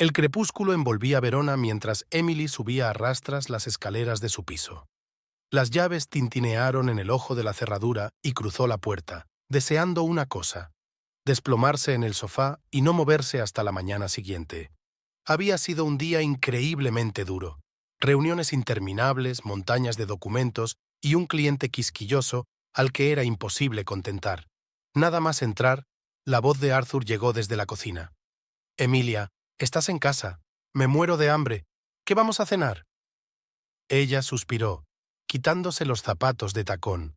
El crepúsculo envolvía Verona mientras Emily subía a rastras las escaleras de su piso. Las llaves tintinearon en el ojo de la cerradura y cruzó la puerta, deseando una cosa: desplomarse en el sofá y no moverse hasta la mañana siguiente. Había sido un día increíblemente duro. Reuniones interminables, montañas de documentos y un cliente quisquilloso al que era imposible contentar. Nada más entrar, la voz de Arthur llegó desde la cocina. «Emilia, estás en casa. Me muero de hambre. ¿Qué vamos a cenar?» Ella suspiró, quitándose los zapatos de tacón.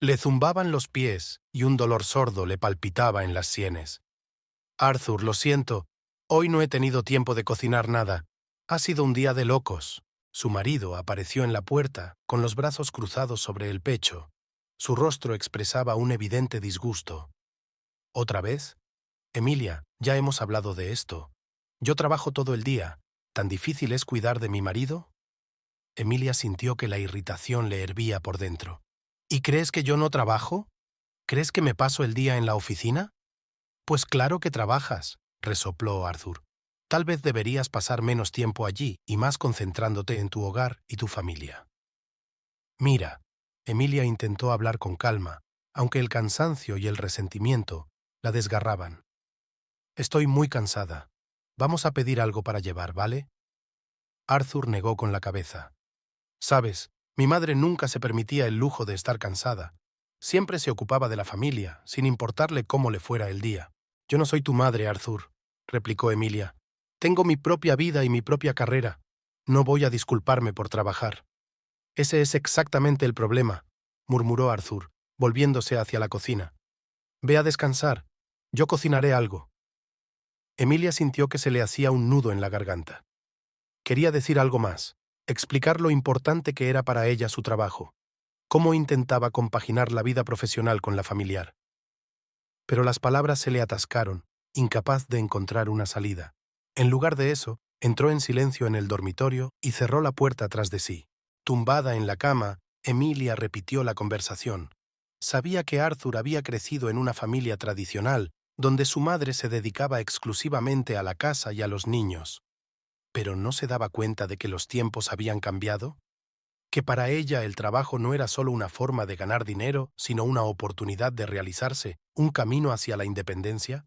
Le zumbaban los pies y un dolor sordo le palpitaba en las sienes. «Arthur, lo siento. Hoy no he tenido tiempo de cocinar nada. Ha sido un día de locos». Su marido apareció en la puerta, con los brazos cruzados sobre el pecho. Su rostro expresaba un evidente disgusto. «¿Otra vez? Emilia, ya hemos hablado de esto. Yo trabajo todo el día. ¿Tan difícil es cuidar de mi marido?» Emilia sintió que la irritación le hervía por dentro. «¿Y crees que yo no trabajo? ¿Crees que me paso el día en la oficina?» «Pues claro que trabajas», resopló Arthur. «Tal vez deberías pasar menos tiempo allí y más concentrándote en tu hogar y tu familia». «Mira», Emilia intentó hablar con calma, aunque el cansancio y el resentimiento la desgarraban. «Estoy muy cansada. Vamos a pedir algo para llevar, ¿vale?» Arthur negó con la cabeza. «Sabes, mi madre nunca se permitía el lujo de estar cansada. Siempre se ocupaba de la familia, sin importarle cómo le fuera el día». «Yo no soy tu madre, Arthur», replicó Emilia. «Tengo mi propia vida y mi propia carrera. No voy a disculparme por trabajar». «Ese es exactamente el problema», murmuró Arthur, volviéndose hacia la cocina. «Ve a descansar. Yo cocinaré algo». Emilia sintió que se le hacía un nudo en la garganta. Quería decir algo más, explicar lo importante que era para ella su trabajo, cómo intentaba compaginar la vida profesional con la familiar. Pero las palabras se le atascaron, incapaz de encontrar una salida. En lugar de eso, entró en silencio en el dormitorio y cerró la puerta tras de sí. Tumbada en la cama, Emilia repitió la conversación. Sabía que Arthur había crecido en una familia tradicional, donde su madre se dedicaba exclusivamente a la casa y a los niños. ¿Pero no se daba cuenta de que los tiempos habían cambiado? ¿Que para ella el trabajo no era solo una forma de ganar dinero, sino una oportunidad de realizarse, un camino hacia la independencia?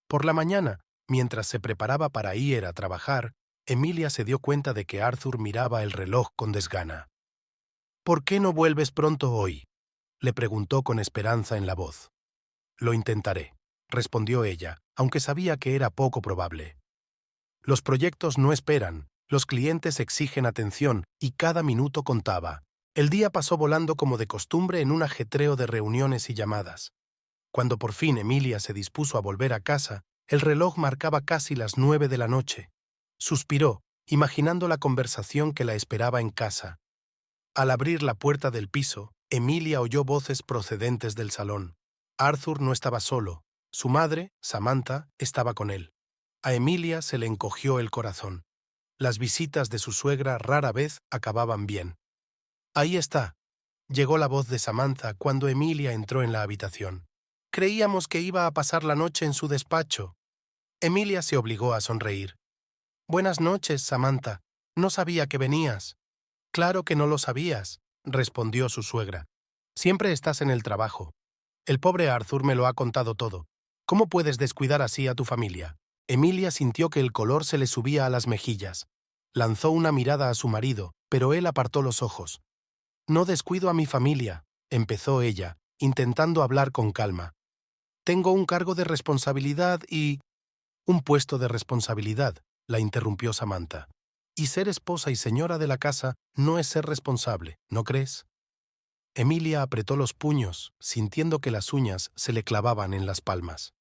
Por la mañana, mientras se preparaba para ir a trabajar, Emilia se dio cuenta de que Arthur miraba el reloj con desgana. «¿Por qué no vuelves pronto hoy?», le preguntó con esperanza en la voz. «Lo intentaré», respondió ella, aunque sabía que era poco probable. Los proyectos no esperan, los clientes exigen atención y cada minuto contaba. El día pasó volando como de costumbre en un ajetreo de reuniones y llamadas. Cuando por fin Emilia se dispuso a volver a casa, el reloj marcaba casi las 9 de la noche. Suspiró, imaginando la conversación que la esperaba en casa. Al abrir la puerta del piso, Emilia oyó voces procedentes del salón. Arthur no estaba solo. Su madre, Samantha, estaba con él. A Emilia se le encogió el corazón. Las visitas de su suegra rara vez acababan bien. «Ahí está», llegó la voz de Samantha cuando Emilia entró en la habitación. «Creíamos que iba a pasar la noche en su despacho». Emilia se obligó a sonreír. «Buenas noches, Samantha. No sabía que venías». «Claro que no lo sabías», respondió su suegra. «Siempre estás en el trabajo. El pobre Arthur me lo ha contado todo. ¿Cómo puedes descuidar así a tu familia?» Emilia sintió que el color se le subía a las mejillas. Lanzó una mirada a su marido, pero él apartó los ojos. «No descuido a mi familia», empezó ella, intentando hablar con calma. «Tengo un cargo de responsabilidad y...» «Un puesto de responsabilidad», la interrumpió Samantha. «Y ser esposa y señora de la casa no es ser responsable, ¿no crees?» Emilia apretó los puños, sintiendo que las uñas se le clavaban en las palmas.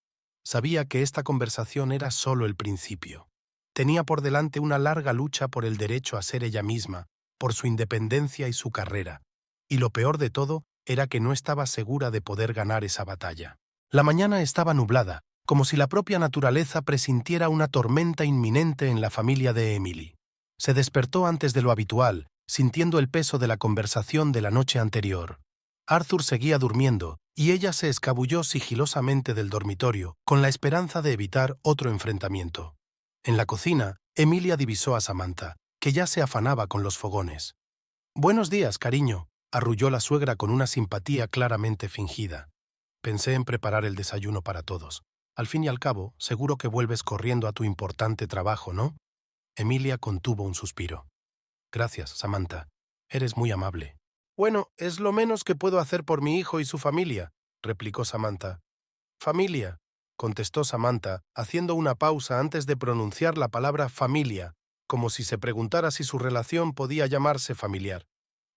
Sabía que esta conversación era solo el principio. Tenía por delante una larga lucha por el derecho a ser ella misma, por su independencia y su carrera. Y lo peor de todo era que no estaba segura de poder ganar esa batalla. La mañana estaba nublada, como si la propia naturaleza presintiera una tormenta inminente en la familia de Emily. Se despertó antes de lo habitual, sintiendo el peso de la conversación de la noche anterior. Arthur seguía durmiendo, y ella se escabulló sigilosamente del dormitorio, con la esperanza de evitar otro enfrentamiento. En la cocina, Emilia divisó a Samantha, que ya se afanaba con los fogones. «Buenos días, cariño», arrulló la suegra con una simpatía claramente fingida. «Pensé en preparar el desayuno para todos. Al fin y al cabo, seguro que vuelves corriendo a tu importante trabajo, ¿no?» Emilia contuvo un suspiro. «Gracias, Samantha. Eres muy amable». «Bueno, es lo menos que puedo hacer por mi hijo y su familia», replicó Samantha. «Familia», contestó Samantha, haciendo una pausa antes de pronunciar la palabra familia, como si se preguntara si su relación podía llamarse familiar.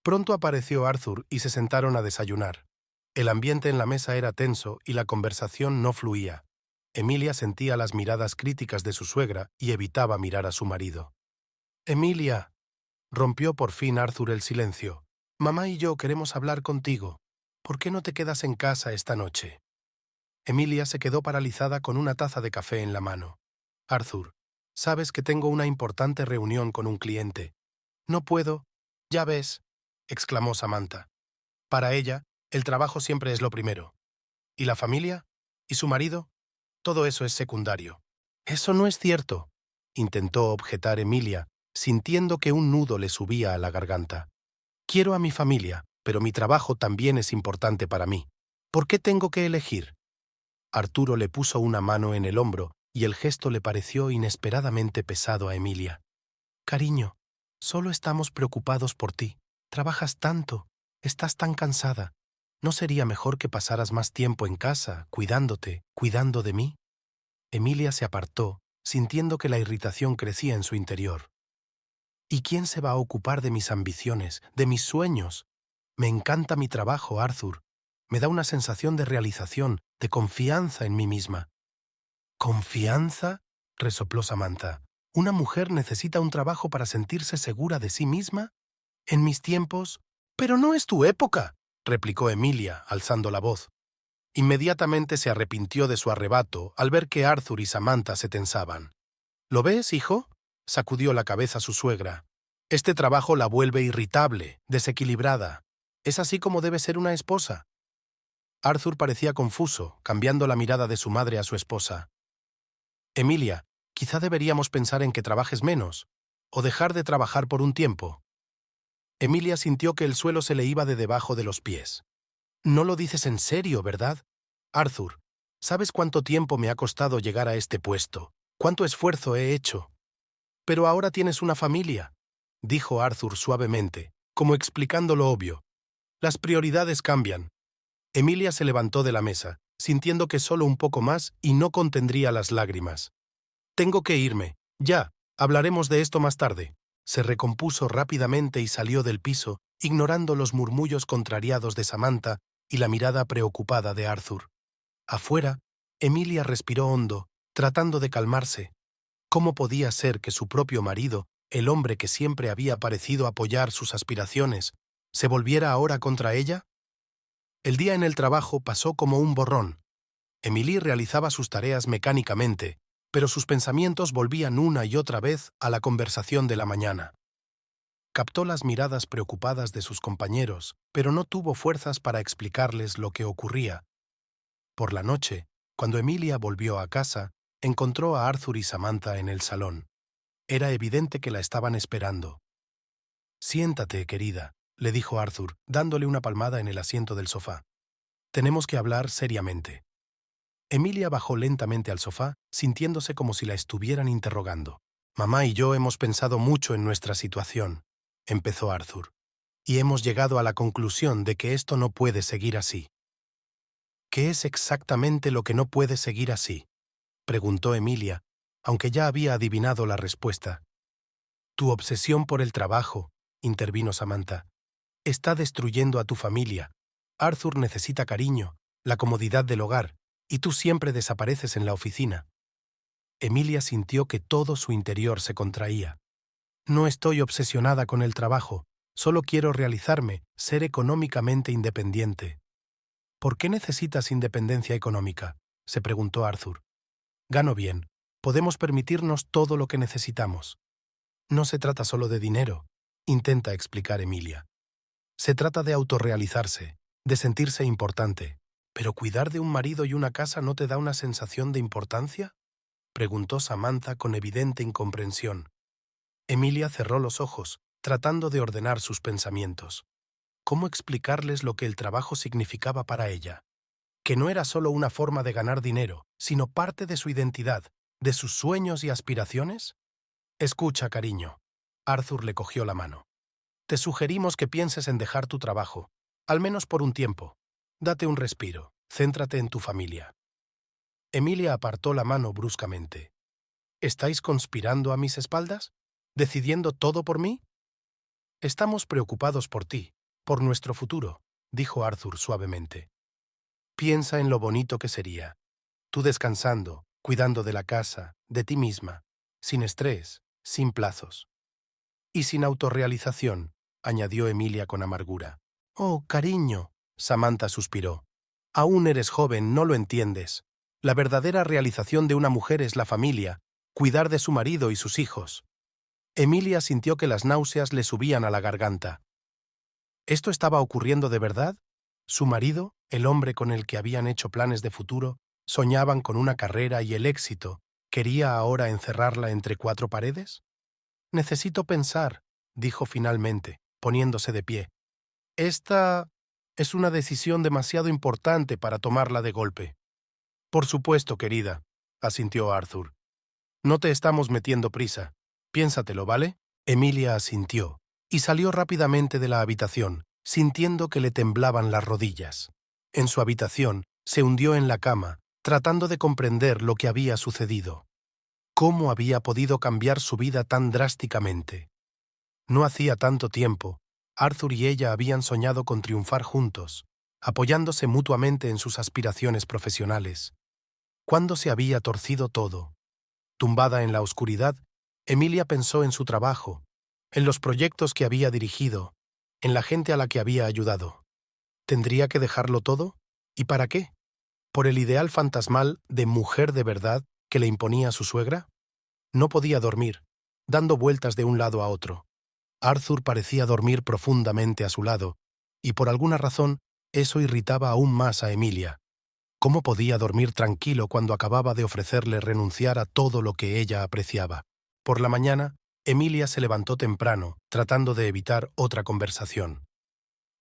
Pronto apareció Arthur y se sentaron a desayunar. El ambiente en la mesa era tenso y la conversación no fluía. Emilia sentía las miradas críticas de su suegra y evitaba mirar a su marido. «Emilia», rompió por fin Arthur el silencio, «mamá y yo queremos hablar contigo. ¿Por qué no te quedas en casa esta noche?» Emilia se quedó paralizada con una taza de café en la mano. «Arthur, sabes que tengo una importante reunión con un cliente. No puedo». «Ya ves», exclamó Samantha. Para ella, el trabajo siempre es lo primero. ¿Y la familia? ¿Y su marido? Todo eso es secundario. «Eso no es cierto», intentó objetar Emilia, sintiendo que un nudo le subía a la garganta. «Quiero a mi familia, pero mi trabajo también es importante para mí. ¿Por qué tengo que elegir?» Arturo le puso una mano en el hombro y el gesto le pareció inesperadamente pesado a Emilia. «Cariño, solo estamos preocupados por ti. Trabajas tanto, estás tan cansada. ¿No sería mejor que pasaras más tiempo en casa, cuidándote, cuidando de mí?» Emilia se apartó, sintiendo que la irritación crecía en su interior. «¿Y quién se va a ocupar de mis ambiciones, de mis sueños? Me encanta mi trabajo, Arthur. Me da una sensación de realización, de confianza en mí misma». «¿Confianza?», resopló Samantha. «¿Una mujer necesita un trabajo para sentirse segura de sí misma? En mis tiempos...» «Pero no es tu época», replicó Emilia, alzando la voz. Inmediatamente se arrepintió de su arrebato al ver que Arthur y Samantha se tensaban. «¿Lo ves, hijo?», sacudió la cabeza su suegra. «Este trabajo la vuelve irritable, desequilibrada. Es así como debe ser una esposa». Arthur parecía confuso, cambiando la mirada de su madre a su esposa. «Emilia, quizá deberíamos pensar en que trabajes menos, o dejar de trabajar por un tiempo». Emilia sintió que el suelo se le iba de debajo de los pies. «No lo dices en serio, ¿verdad? Arthur, ¿sabes cuánto tiempo me ha costado llegar a este puesto? ¿Cuánto esfuerzo he hecho?» «Pero ahora tienes una familia», dijo Arthur suavemente, como explicando lo obvio. «Las prioridades cambian». Emilia se levantó de la mesa, sintiendo que solo un poco más y no contendría las lágrimas. «Tengo que irme. Ya, hablaremos de esto más tarde». Se recompuso rápidamente y salió del piso, ignorando los murmullos contrariados de Samantha y la mirada preocupada de Arthur. Afuera, Emilia respiró hondo, tratando de calmarse. ¿Cómo podía ser que su propio marido, el hombre que siempre había parecido apoyar sus aspiraciones, se volviera ahora contra ella? El día en el trabajo pasó como un borrón. Emilie realizaba sus tareas mecánicamente, pero sus pensamientos volvían una y otra vez a la conversación de la mañana. Captó las miradas preocupadas de sus compañeros, pero no tuvo fuerzas para explicarles lo que ocurría. Por la noche, cuando Emilia volvió a casa, encontró a Arthur y Samantha en el salón. Era evidente que la estaban esperando. «Siéntate, querida», le dijo Arthur, dándole una palmada en el asiento del sofá. «Tenemos que hablar seriamente». Emilia bajó lentamente al sofá, sintiéndose como si la estuvieran interrogando. «Mamá y yo hemos pensado mucho en nuestra situación», empezó Arthur, «y hemos llegado a la conclusión de que esto no puede seguir así». «¿Qué es exactamente lo que no puede seguir así?», preguntó Emilia, aunque ya había adivinado la respuesta. «Tu obsesión por el trabajo», intervino Samantha, «está destruyendo a tu familia. Arthur necesita cariño, la comodidad del hogar, y tú siempre desapareces en la oficina». Emilia sintió que todo su interior se contraía. «No estoy obsesionada con el trabajo, solo quiero realizarme, ser económicamente independiente». «¿Por qué necesitas independencia económica?», se preguntó Arthur. «Gano bien, podemos permitirnos todo lo que necesitamos». «No se trata solo de dinero», intenta explicar Emilia. «Se trata de autorrealizarse, de sentirse importante. ¿Pero cuidar de un marido y una casa no te da una sensación de importancia?». preguntó Samantha con evidente incomprensión. Emilia cerró los ojos, tratando de ordenar sus pensamientos. ¿Cómo explicarles lo que el trabajo significaba para ella? Que no era solo una forma de ganar dinero, sino parte de su identidad, de sus sueños y aspiraciones. Escucha, cariño. Arthur le cogió la mano. Te sugerimos que pienses en dejar tu trabajo, al menos por un tiempo. Date un respiro, céntrate en tu familia. Emilia apartó la mano bruscamente. ¿Estáis conspirando a mis espaldas? ¿Decidiendo todo por mí? Estamos preocupados por ti, por nuestro futuro, dijo Arthur suavemente. Piensa en lo bonito que sería. Tú descansando, cuidando de la casa, de ti misma, sin estrés, sin plazos. Y sin autorrealización, añadió Emilia con amargura. Oh, cariño, Samantha suspiró. Aún eres joven, no lo entiendes. La verdadera realización de una mujer es la familia, cuidar de su marido y sus hijos. Emilia sintió que las náuseas le subían a la garganta. ¿Esto estaba ocurriendo de verdad? Su marido, el hombre con el que habían hecho planes de futuro, soñaban con una carrera y el éxito, ¿quería ahora encerrarla entre cuatro paredes? Necesito pensar, dijo finalmente, poniéndose de pie. Esta es una decisión demasiado importante para tomarla de golpe. Por supuesto, querida, asintió Arthur. No te estamos metiendo prisa. Piénsatelo, ¿vale? Emilia asintió y salió rápidamente de la habitación, sintiendo que le temblaban las rodillas. En su habitación, se hundió en la cama, tratando de comprender lo que había sucedido. ¿Cómo había podido cambiar su vida tan drásticamente? No hacía tanto tiempo, Arthur y ella habían soñado con triunfar juntos, apoyándose mutuamente en sus aspiraciones profesionales. ¿Cuándo se había torcido todo? Tumbada en la oscuridad, Emilia pensó en su trabajo, en los proyectos que había dirigido, en la gente a la que había ayudado. ¿Tendría que dejarlo todo? ¿Y para qué? ¿Por el ideal fantasmal de mujer de verdad que le imponía su suegra? No podía dormir, dando vueltas de un lado a otro. Arthur parecía dormir profundamente a su lado, y por alguna razón eso irritaba aún más a Emilia. ¿Cómo podía dormir tranquilo cuando acababa de ofrecerle renunciar a todo lo que ella apreciaba? Por la mañana, Emilia se levantó temprano, tratando de evitar otra conversación.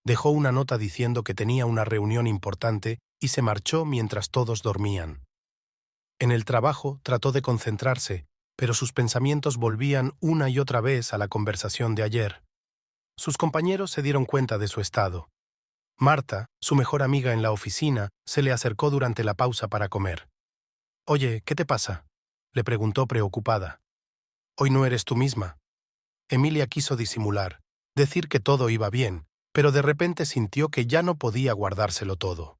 Dejó una nota diciendo que tenía una reunión importante y se marchó mientras todos dormían. En el trabajo trató de concentrarse, pero sus pensamientos volvían una y otra vez a la conversación de ayer. Sus compañeros se dieron cuenta de su estado. Marta, su mejor amiga en la oficina, se le acercó durante la pausa para comer. «Oye, ¿qué te pasa?», le preguntó preocupada. «Hoy no eres tú misma». Emilia quiso disimular, decir que todo iba bien, pero de repente sintió que ya no podía guardárselo todo.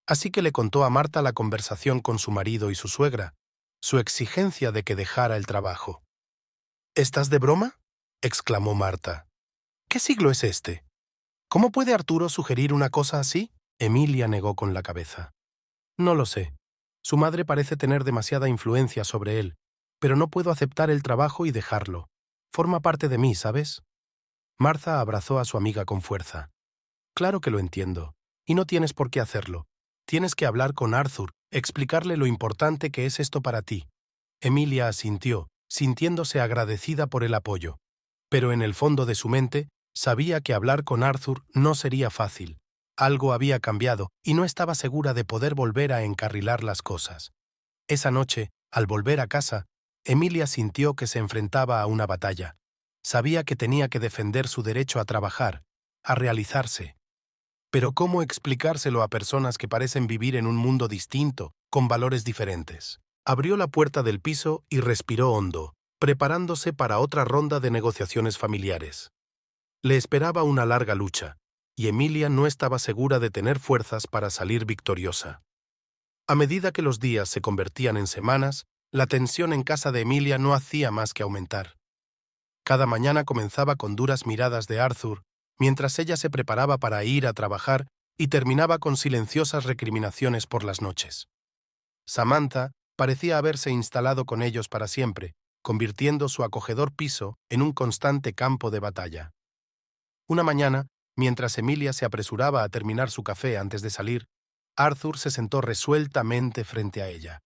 Así que le contó a Marta la conversación con su marido y su suegra, su exigencia de que dejara el trabajo. «¿Estás de broma?», exclamó Marta. «¿Qué siglo es este? ¿Cómo puede Arturo sugerir una cosa así?». Emilia negó con la cabeza. «No lo sé. Su madre parece tener demasiada influencia sobre él, pero no puedo aceptar el trabajo y dejarlo. Forma parte de mí, ¿sabes?». Marta abrazó a su amiga con fuerza. «Claro que lo entiendo, y no tienes por qué hacerlo. Tienes que hablar con Arthur, explicarle lo importante que es esto para ti». Emilia asintió, sintiéndose agradecida por el apoyo. Pero en el fondo de su mente, sabía que hablar con Arthur no sería fácil. Algo había cambiado y no estaba segura de poder volver a encarrilar las cosas. Esa noche, al volver a casa, Emilia sintió que se enfrentaba a una batalla. Sabía que tenía que defender su derecho a trabajar, a realizarse. Pero ¿cómo explicárselo a personas que parecen vivir en un mundo distinto, con valores diferentes? Abrió la puerta del piso y respiró hondo, preparándose para otra ronda de negociaciones familiares. Le esperaba una larga lucha, y Emilia no estaba segura de tener fuerzas para salir victoriosa. A medida que los días se convertían en semanas, la tensión en casa de Emilia no hacía más que aumentar. Cada mañana comenzaba con duras miradas de Arthur, mientras ella se preparaba para ir a trabajar y terminaba con silenciosas recriminaciones por las noches. Samantha parecía haberse instalado con ellos para siempre, convirtiendo su acogedor piso en un constante campo de batalla. Una mañana, mientras Emilia se apresuraba a terminar su café antes de salir, Arthur se sentó resueltamente frente a ella.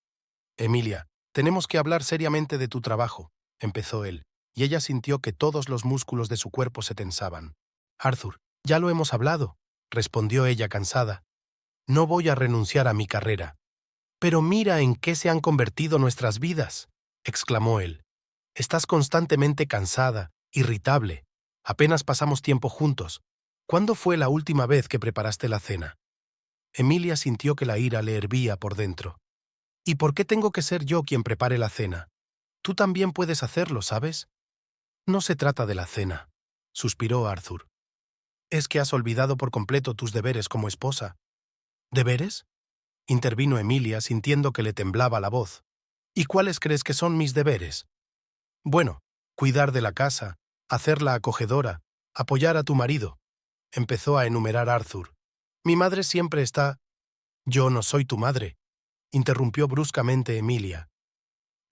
«Emilia, Tenemos que hablar seriamente de tu trabajo, empezó él, y ella sintió que todos los músculos de su cuerpo se tensaban. Arthur, ya lo hemos hablado, respondió ella cansada. No voy a renunciar a mi carrera. Pero mira en qué se han convertido nuestras vidas, exclamó él. Estás constantemente cansada, irritable. Apenas pasamos tiempo juntos. ¿Cuándo fue la última vez que preparaste la cena? Emilia sintió que la ira le hervía por dentro. ¿Y por qué tengo que ser yo quien prepare la cena? Tú también puedes hacerlo, ¿sabes? No se trata de la cena, suspiró Arthur. Es que has olvidado por completo tus deberes como esposa. ¿Deberes? Intervino Emilia sintiendo que le temblaba la voz. ¿Y cuáles crees que son mis deberes? Bueno, cuidar de la casa, hacerla acogedora, apoyar a tu marido. Empezó a enumerar Arthur. Mi madre siempre está... Yo no soy tu madre, interrumpió bruscamente Emilia.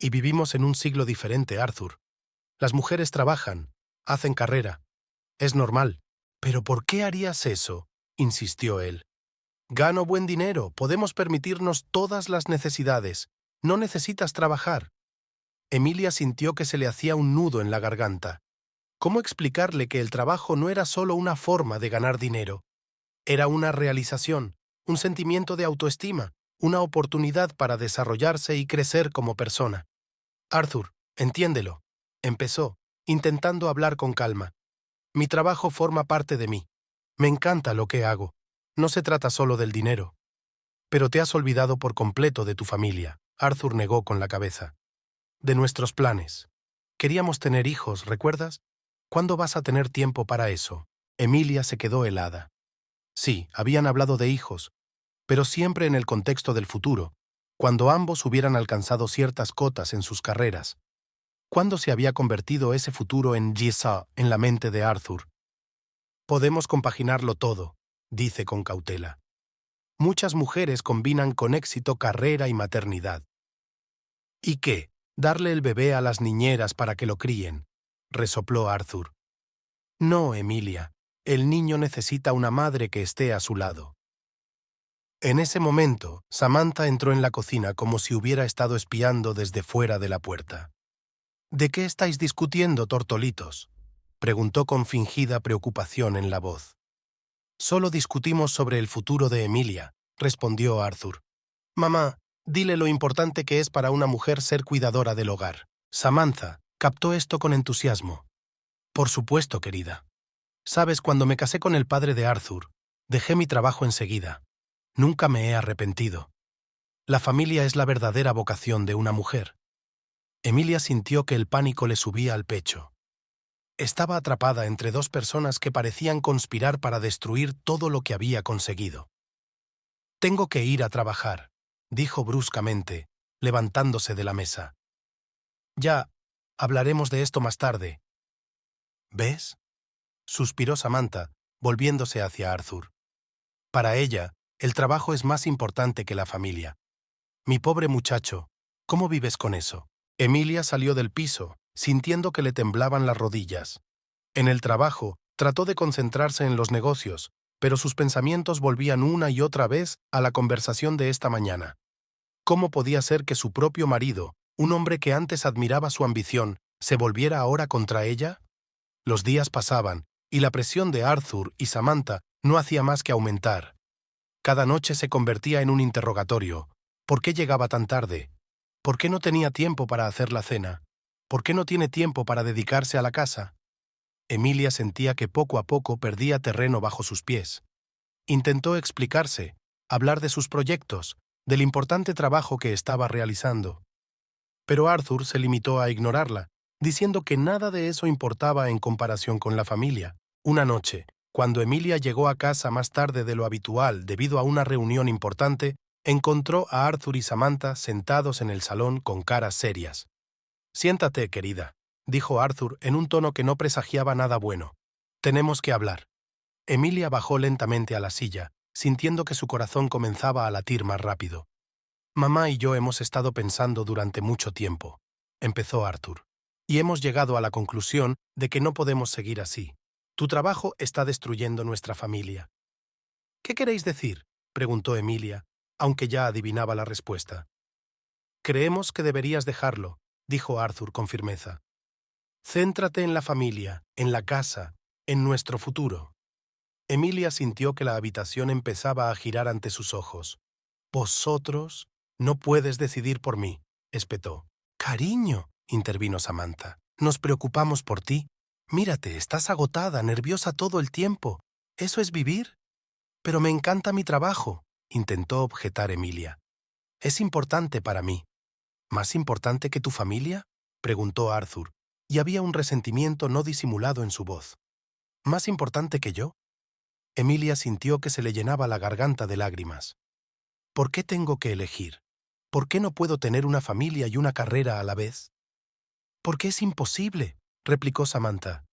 Y vivimos en un siglo diferente, Arthur. Las mujeres trabajan, hacen carrera. Es normal. ¿Pero por qué harías eso?, insistió él. Gano buen dinero, podemos permitirnos todas las necesidades. No necesitas trabajar. Emilia sintió que se le hacía un nudo en la garganta. ¿Cómo explicarle que el trabajo no era solo una forma de ganar dinero? Era una realización, un sentimiento de autoestima, una oportunidad para desarrollarse y crecer como persona. Arthur, entiéndelo, empezó, intentando hablar con calma. Mi trabajo forma parte de mí. Me encanta lo que hago. No se trata solo del dinero. Pero te has olvidado por completo de tu familia, Arthur negó con la cabeza. De nuestros planes. Queríamos tener hijos, ¿recuerdas? ¿Cuándo vas a tener tiempo para eso? Emilia se quedó helada. Sí, habían hablado de hijos, pero siempre en el contexto del futuro, cuando ambos hubieran alcanzado ciertas cotas en sus carreras. ¿Cuándo se había convertido ese futuro en Jigsaw en la mente de Arthur? Podemos compaginarlo todo, dice con cautela. Muchas mujeres combinan con éxito carrera y maternidad. ¿Y qué? Darle el bebé a las niñeras para que lo críen, resopló Arthur. No, Emilia, el niño necesita una madre que esté a su lado. En ese momento, Samantha entró en la cocina como si hubiera estado espiando desde fuera de la puerta. ¿De qué estáis discutiendo, tortolitos?, preguntó con fingida preocupación en la voz. Solo discutimos sobre el futuro de Emilia, respondió Arthur. Mamá, dile lo importante que es para una mujer ser cuidadora del hogar. Samantha captó esto con entusiasmo. Por supuesto, querida. Sabes, cuando me casé con el padre de Arthur, dejé mi trabajo enseguida. Nunca me he arrepentido. La familia es la verdadera vocación de una mujer. Emilia sintió que el pánico le subía al pecho. Estaba atrapada entre dos personas que parecían conspirar para destruir todo lo que había conseguido. Tengo que ir a trabajar, dijo bruscamente, levantándose de la mesa. Ya, hablaremos de esto más tarde. ¿Ves?, suspiró Samantha, volviéndose hacia Arthur. Para ella, el trabajo es más importante que la familia. Mi pobre muchacho, ¿cómo vives con eso? Emilia salió del piso, sintiendo que le temblaban las rodillas. En el trabajo, trató de concentrarse en los negocios, pero sus pensamientos volvían una y otra vez a la conversación de esta mañana. ¿Cómo podía ser que su propio marido, un hombre que antes admiraba su ambición, se volviera ahora contra ella? Los días pasaban, y la presión de Arthur y Samantha no hacía más que aumentar. Cada noche se convertía en un interrogatorio. ¿Por qué llegaba tan tarde? ¿Por qué no tenía tiempo para hacer la cena? ¿Por qué no tiene tiempo para dedicarse a la casa? Emilia sentía que poco a poco perdía terreno bajo sus pies. Intentó explicarse, hablar de sus proyectos, del importante trabajo que estaba realizando. Pero Arthur se limitó a ignorarla, diciendo que nada de eso importaba en comparación con la familia. Una noche, cuando Emilia llegó a casa más tarde de lo habitual debido a una reunión importante, encontró a Arthur y Samantha sentados en el salón con caras serias. «Siéntate, querida», dijo Arthur en un tono que no presagiaba nada bueno. «Tenemos que hablar». Emilia bajó lentamente a la silla, sintiendo que su corazón comenzaba a latir más rápido. «Mamá y yo hemos estado pensando durante mucho tiempo», empezó Arthur, «y hemos llegado a la conclusión de que no podemos seguir así. Tu trabajo está destruyendo nuestra familia». «¿Qué queréis decir?», preguntó Emilia, aunque ya adivinaba la respuesta. Creemos que deberías dejarlo, dijo Arthur con firmeza. Céntrate en la familia, en la casa, en nuestro futuro. Emilia sintió que la habitación empezaba a girar ante sus ojos. Vosotros no puedes decidir por mí, espetó. Cariño, intervino Samantha. Nos preocupamos por ti. Mírate, estás agotada, nerviosa todo el tiempo. ¿Eso es vivir? Pero me encanta mi trabajo, intentó objetar Emilia. Es importante para mí. ¿Más importante que tu familia?, preguntó Arthur, y había un resentimiento no disimulado en su voz. ¿Más importante que yo? Emilia sintió que se le llenaba la garganta de lágrimas. ¿Por qué tengo que elegir? ¿Por qué no puedo tener una familia y una carrera a la vez? Porque es imposible, replicó Samantha.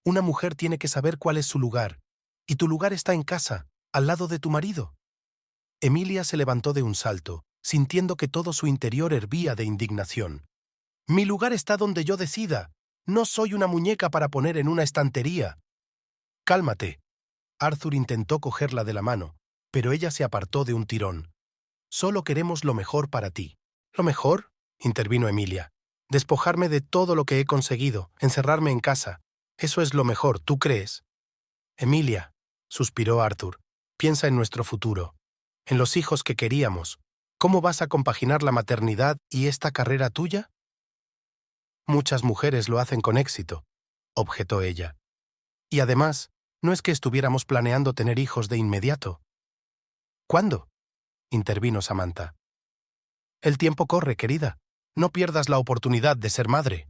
Una mujer tiene que saber cuál es su lugar, y tu lugar está en casa, al lado de tu marido. Emilia se levantó de un salto, sintiendo que todo su interior hervía de indignación. Mi lugar está donde yo decida. No soy una muñeca para poner en una estantería. Cálmate. Arthur intentó cogerla de la mano, pero ella se apartó de un tirón. Solo queremos lo mejor para ti. ¿Lo mejor?, intervino Emilia. Despojarme de todo lo que he conseguido, encerrarme en casa. Eso es lo mejor, ¿tú crees? Emilia, suspiró Arthur, piensa en nuestro futuro, en los hijos que queríamos. ¿Cómo vas a compaginar la maternidad y esta carrera tuya? Muchas mujeres lo hacen con éxito, objetó ella. Y además, no es que estuviéramos planeando tener hijos de inmediato. ¿Cuándo?, intervino Samantha. El tiempo corre, querida. No pierdas la oportunidad de ser madre.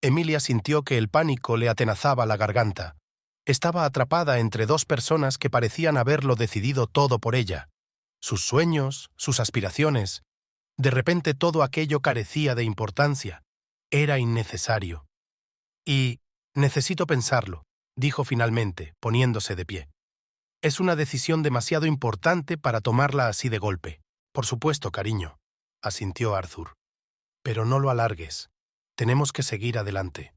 Emilia sintió que el pánico le atenazaba la garganta. Estaba atrapada entre dos personas que parecían haberlo decidido todo por ella. Sus sueños, sus aspiraciones. De repente todo aquello carecía de importancia. Era innecesario. Y necesito pensarlo, dijo finalmente, poniéndose de pie. Es una decisión demasiado importante para tomarla así de golpe. Por supuesto, cariño, asintió Arthur. Pero no lo alargues. Tenemos que seguir adelante.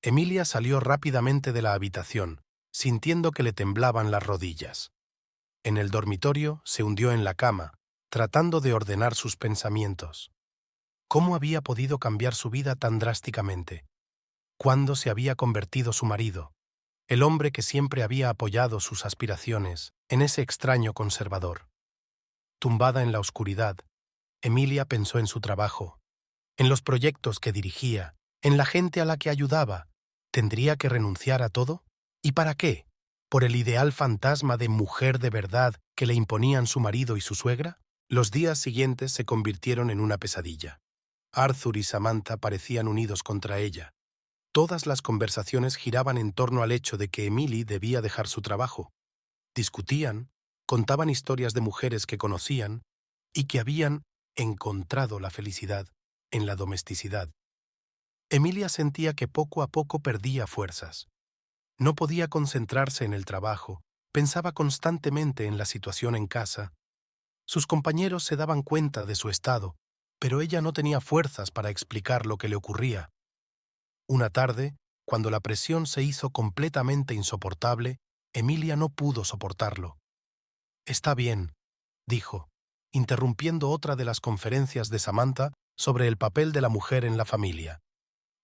Emilia salió rápidamente de la habitación, sintiendo que le temblaban las rodillas. En el dormitorio se hundió en la cama, tratando de ordenar sus pensamientos. ¿Cómo había podido cambiar su vida tan drásticamente? ¿Cuándo se había convertido su marido, el hombre que siempre había apoyado sus aspiraciones, en ese extraño conservador? Tumbada en la oscuridad, Emilia pensó en su trabajo, en los proyectos que dirigía, en la gente a la que ayudaba. ¿Tendría que renunciar a todo? ¿Y para qué? ¿Por el ideal fantasma de mujer de verdad que le imponían su marido y su suegra? Los días siguientes se convirtieron en una pesadilla. Arthur y Samantha parecían unidos contra ella. Todas las conversaciones giraban en torno al hecho de que Emily debía dejar su trabajo. Discutían, contaban historias de mujeres que conocían y que habían encontrado la felicidad en la domesticidad. Emilia sentía que poco a poco perdía fuerzas. No podía concentrarse en el trabajo, pensaba constantemente en la situación en casa. Sus compañeros se daban cuenta de su estado, pero ella no tenía fuerzas para explicar lo que le ocurría. Una tarde, cuando la presión se hizo completamente insoportable, Emilia no pudo soportarlo. «Está bien», dijo, interrumpiendo otra de las conferencias de Samantha sobre el papel de la mujer en la familia.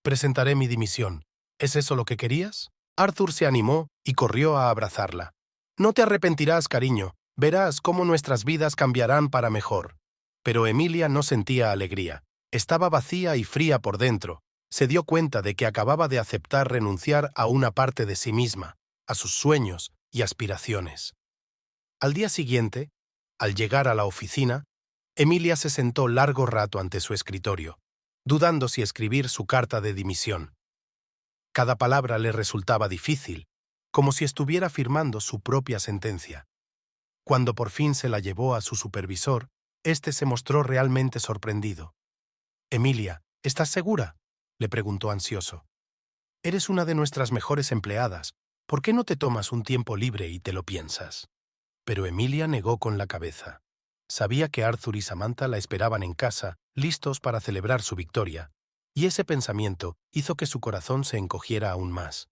«Presentaré mi dimisión. ¿Es eso lo que querías?» Arthur se animó y corrió a abrazarla. «No te arrepentirás, cariño. Verás cómo nuestras vidas cambiarán para mejor». Pero Emilia no sentía alegría. Estaba vacía y fría por dentro. Se dio cuenta de que acababa de aceptar renunciar a una parte de sí misma, a sus sueños y aspiraciones. Al día siguiente, al llegar a la oficina, Emilia se sentó largo rato ante su escritorio, dudando si escribir su carta de dimisión. Cada palabra le resultaba difícil, como si estuviera firmando su propia sentencia. Cuando por fin se la llevó a su supervisor, éste se mostró realmente sorprendido. «Emilia, ¿estás segura?», le preguntó ansioso. «Eres una de nuestras mejores empleadas. ¿Por qué no te tomas un tiempo libre y te lo piensas?» Pero Emilia negó con la cabeza. Sabía que Arthur y Samantha la esperaban en casa, listos para celebrar su victoria, y ese pensamiento hizo que su corazón se encogiera aún más.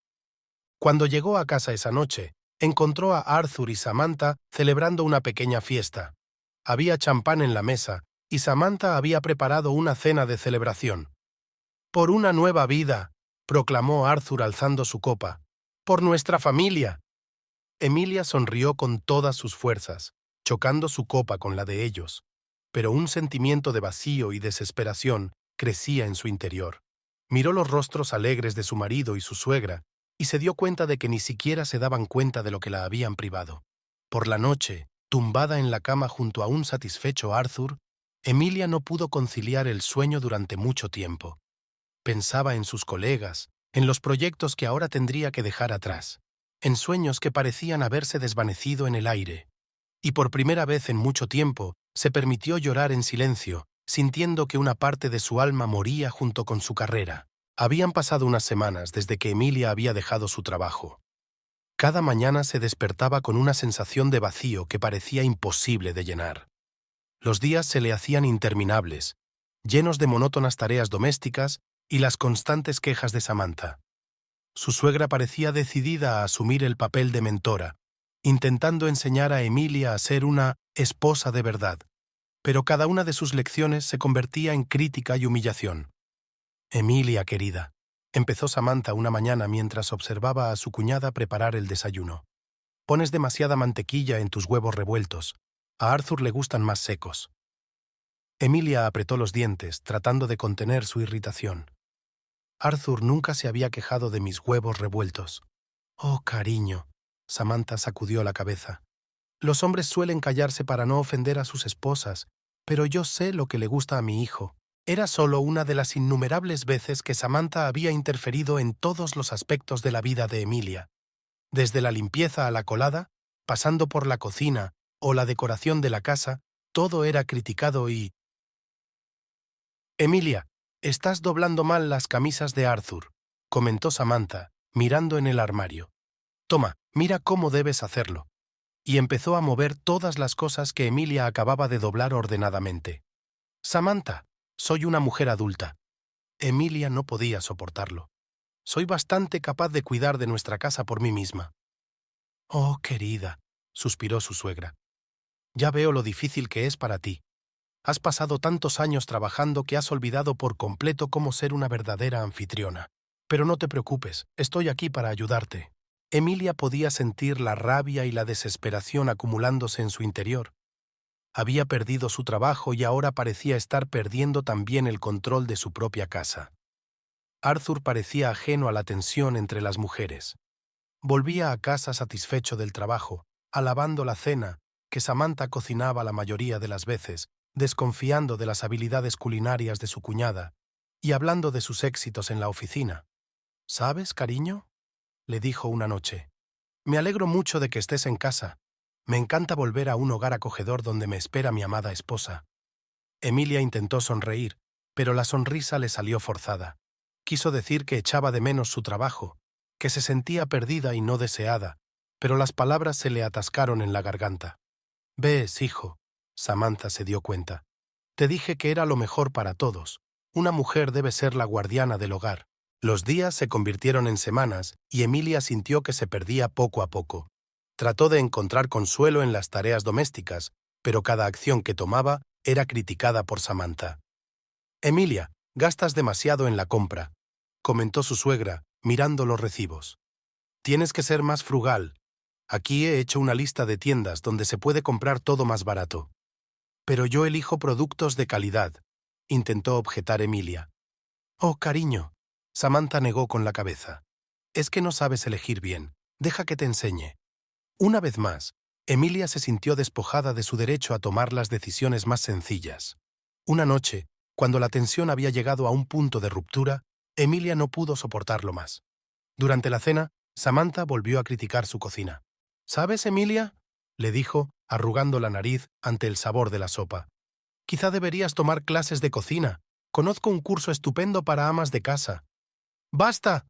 Cuando llegó a casa esa noche, encontró a Arthur y Samantha celebrando una pequeña fiesta. Había champán en la mesa y Samantha había preparado una cena de celebración. «Por una nueva vida», proclamó Arthur alzando su copa. «Por nuestra familia». Emilia sonrió con todas sus fuerzas, chocando su copa con la de ellos, pero un sentimiento de vacío y desesperación crecía en su interior. Miró los rostros alegres de su marido y su suegra y se dio cuenta de que ni siquiera se daban cuenta de lo que la habían privado. Por la noche, tumbada en la cama junto a un satisfecho Arthur, Emilia no pudo conciliar el sueño durante mucho tiempo. Pensaba en sus colegas, en los proyectos que ahora tendría que dejar atrás, en sueños que parecían haberse desvanecido en el aire. Y por primera vez en mucho tiempo se permitió llorar en silencio, sintiendo que una parte de su alma moría junto con su carrera. Habían pasado unas semanas desde que Emilia había dejado su trabajo. Cada mañana se despertaba con una sensación de vacío que parecía imposible de llenar. Los días se le hacían interminables, llenos de monótonas tareas domésticas y las constantes quejas de Samantha. Su suegra parecía decidida a asumir el papel de mentora, intentando enseñar a Emilia a ser una esposa de verdad, pero cada una de sus lecciones se convertía en crítica y humillación. «Emilia, querida», empezó Samantha una mañana mientras observaba a su cuñada preparar el desayuno. «Pones demasiada mantequilla en tus huevos revueltos. A Arthur le gustan más secos». Emilia apretó los dientes, tratando de contener su irritación. Arthur nunca se había quejado de mis huevos revueltos. «Oh, cariño», Samantha sacudió la cabeza. «Los hombres suelen callarse para no ofender a sus esposas, pero yo sé lo que le gusta a mi hijo». Era solo una de las innumerables veces que Samantha había interferido en todos los aspectos de la vida de Emilia. Desde la limpieza a la colada, pasando por la cocina o la decoración de la casa, todo era criticado y... «Emilia, estás doblando mal las camisas de Arthur», comentó Samantha, mirando en el armario. «Toma, mira cómo debes hacerlo». Y empezó a mover todas las cosas que Emilia acababa de doblar ordenadamente. «Samantha, soy una mujer adulta». Emilia no podía soportarlo. «Soy bastante capaz de cuidar de nuestra casa por mí misma». «Oh, querida», suspiró su suegra. «Ya veo lo difícil que es para ti. Has pasado tantos años trabajando que has olvidado por completo cómo ser una verdadera anfitriona. Pero no te preocupes, estoy aquí para ayudarte». Emilia podía sentir la rabia y la desesperación acumulándose en su interior. Había perdido su trabajo y ahora parecía estar perdiendo también el control de su propia casa. Arthur parecía ajeno a la tensión entre las mujeres. Volvía a casa satisfecho del trabajo, alabando la cena que Samantha cocinaba la mayoría de las veces, desconfiando de las habilidades culinarias de su cuñada y hablando de sus éxitos en la oficina. «¿Sabes, cariño?», le dijo una noche. «Me alegro mucho de que estés en casa. Me encanta volver a un hogar acogedor donde me espera mi amada esposa». Emilia intentó sonreír, pero la sonrisa le salió forzada. Quiso decir que echaba de menos su trabajo, que se sentía perdida y no deseada, pero las palabras se le atascaron en la garganta. «Ves, hijo», Samantha se dio cuenta. «Te dije que era lo mejor para todos. Una mujer debe ser la guardiana del hogar». Los días se convirtieron en semanas y Emilia sintió que se perdía poco a poco. Trató de encontrar consuelo en las tareas domésticas, pero cada acción que tomaba era criticada por Samantha. «Emilia, gastas demasiado en la compra», comentó su suegra, mirando los recibos. «Tienes que ser más frugal. Aquí he hecho una lista de tiendas donde se puede comprar todo más barato». «Pero yo elijo productos de calidad», intentó objetar Emilia. «Oh, cariño», Samantha negó con la cabeza. «Es que no sabes elegir bien. Deja que te enseñe». Una vez más, Emilia se sintió despojada de su derecho a tomar las decisiones más sencillas. Una noche, cuando la tensión había llegado a un punto de ruptura, Emilia no pudo soportarlo más. Durante la cena, Samantha volvió a criticar su cocina. «¿Sabes, Emilia?», le dijo, arrugando la nariz ante el sabor de la sopa. «Quizá deberías tomar clases de cocina. Conozco un curso estupendo para amas de casa». «¡Basta!»,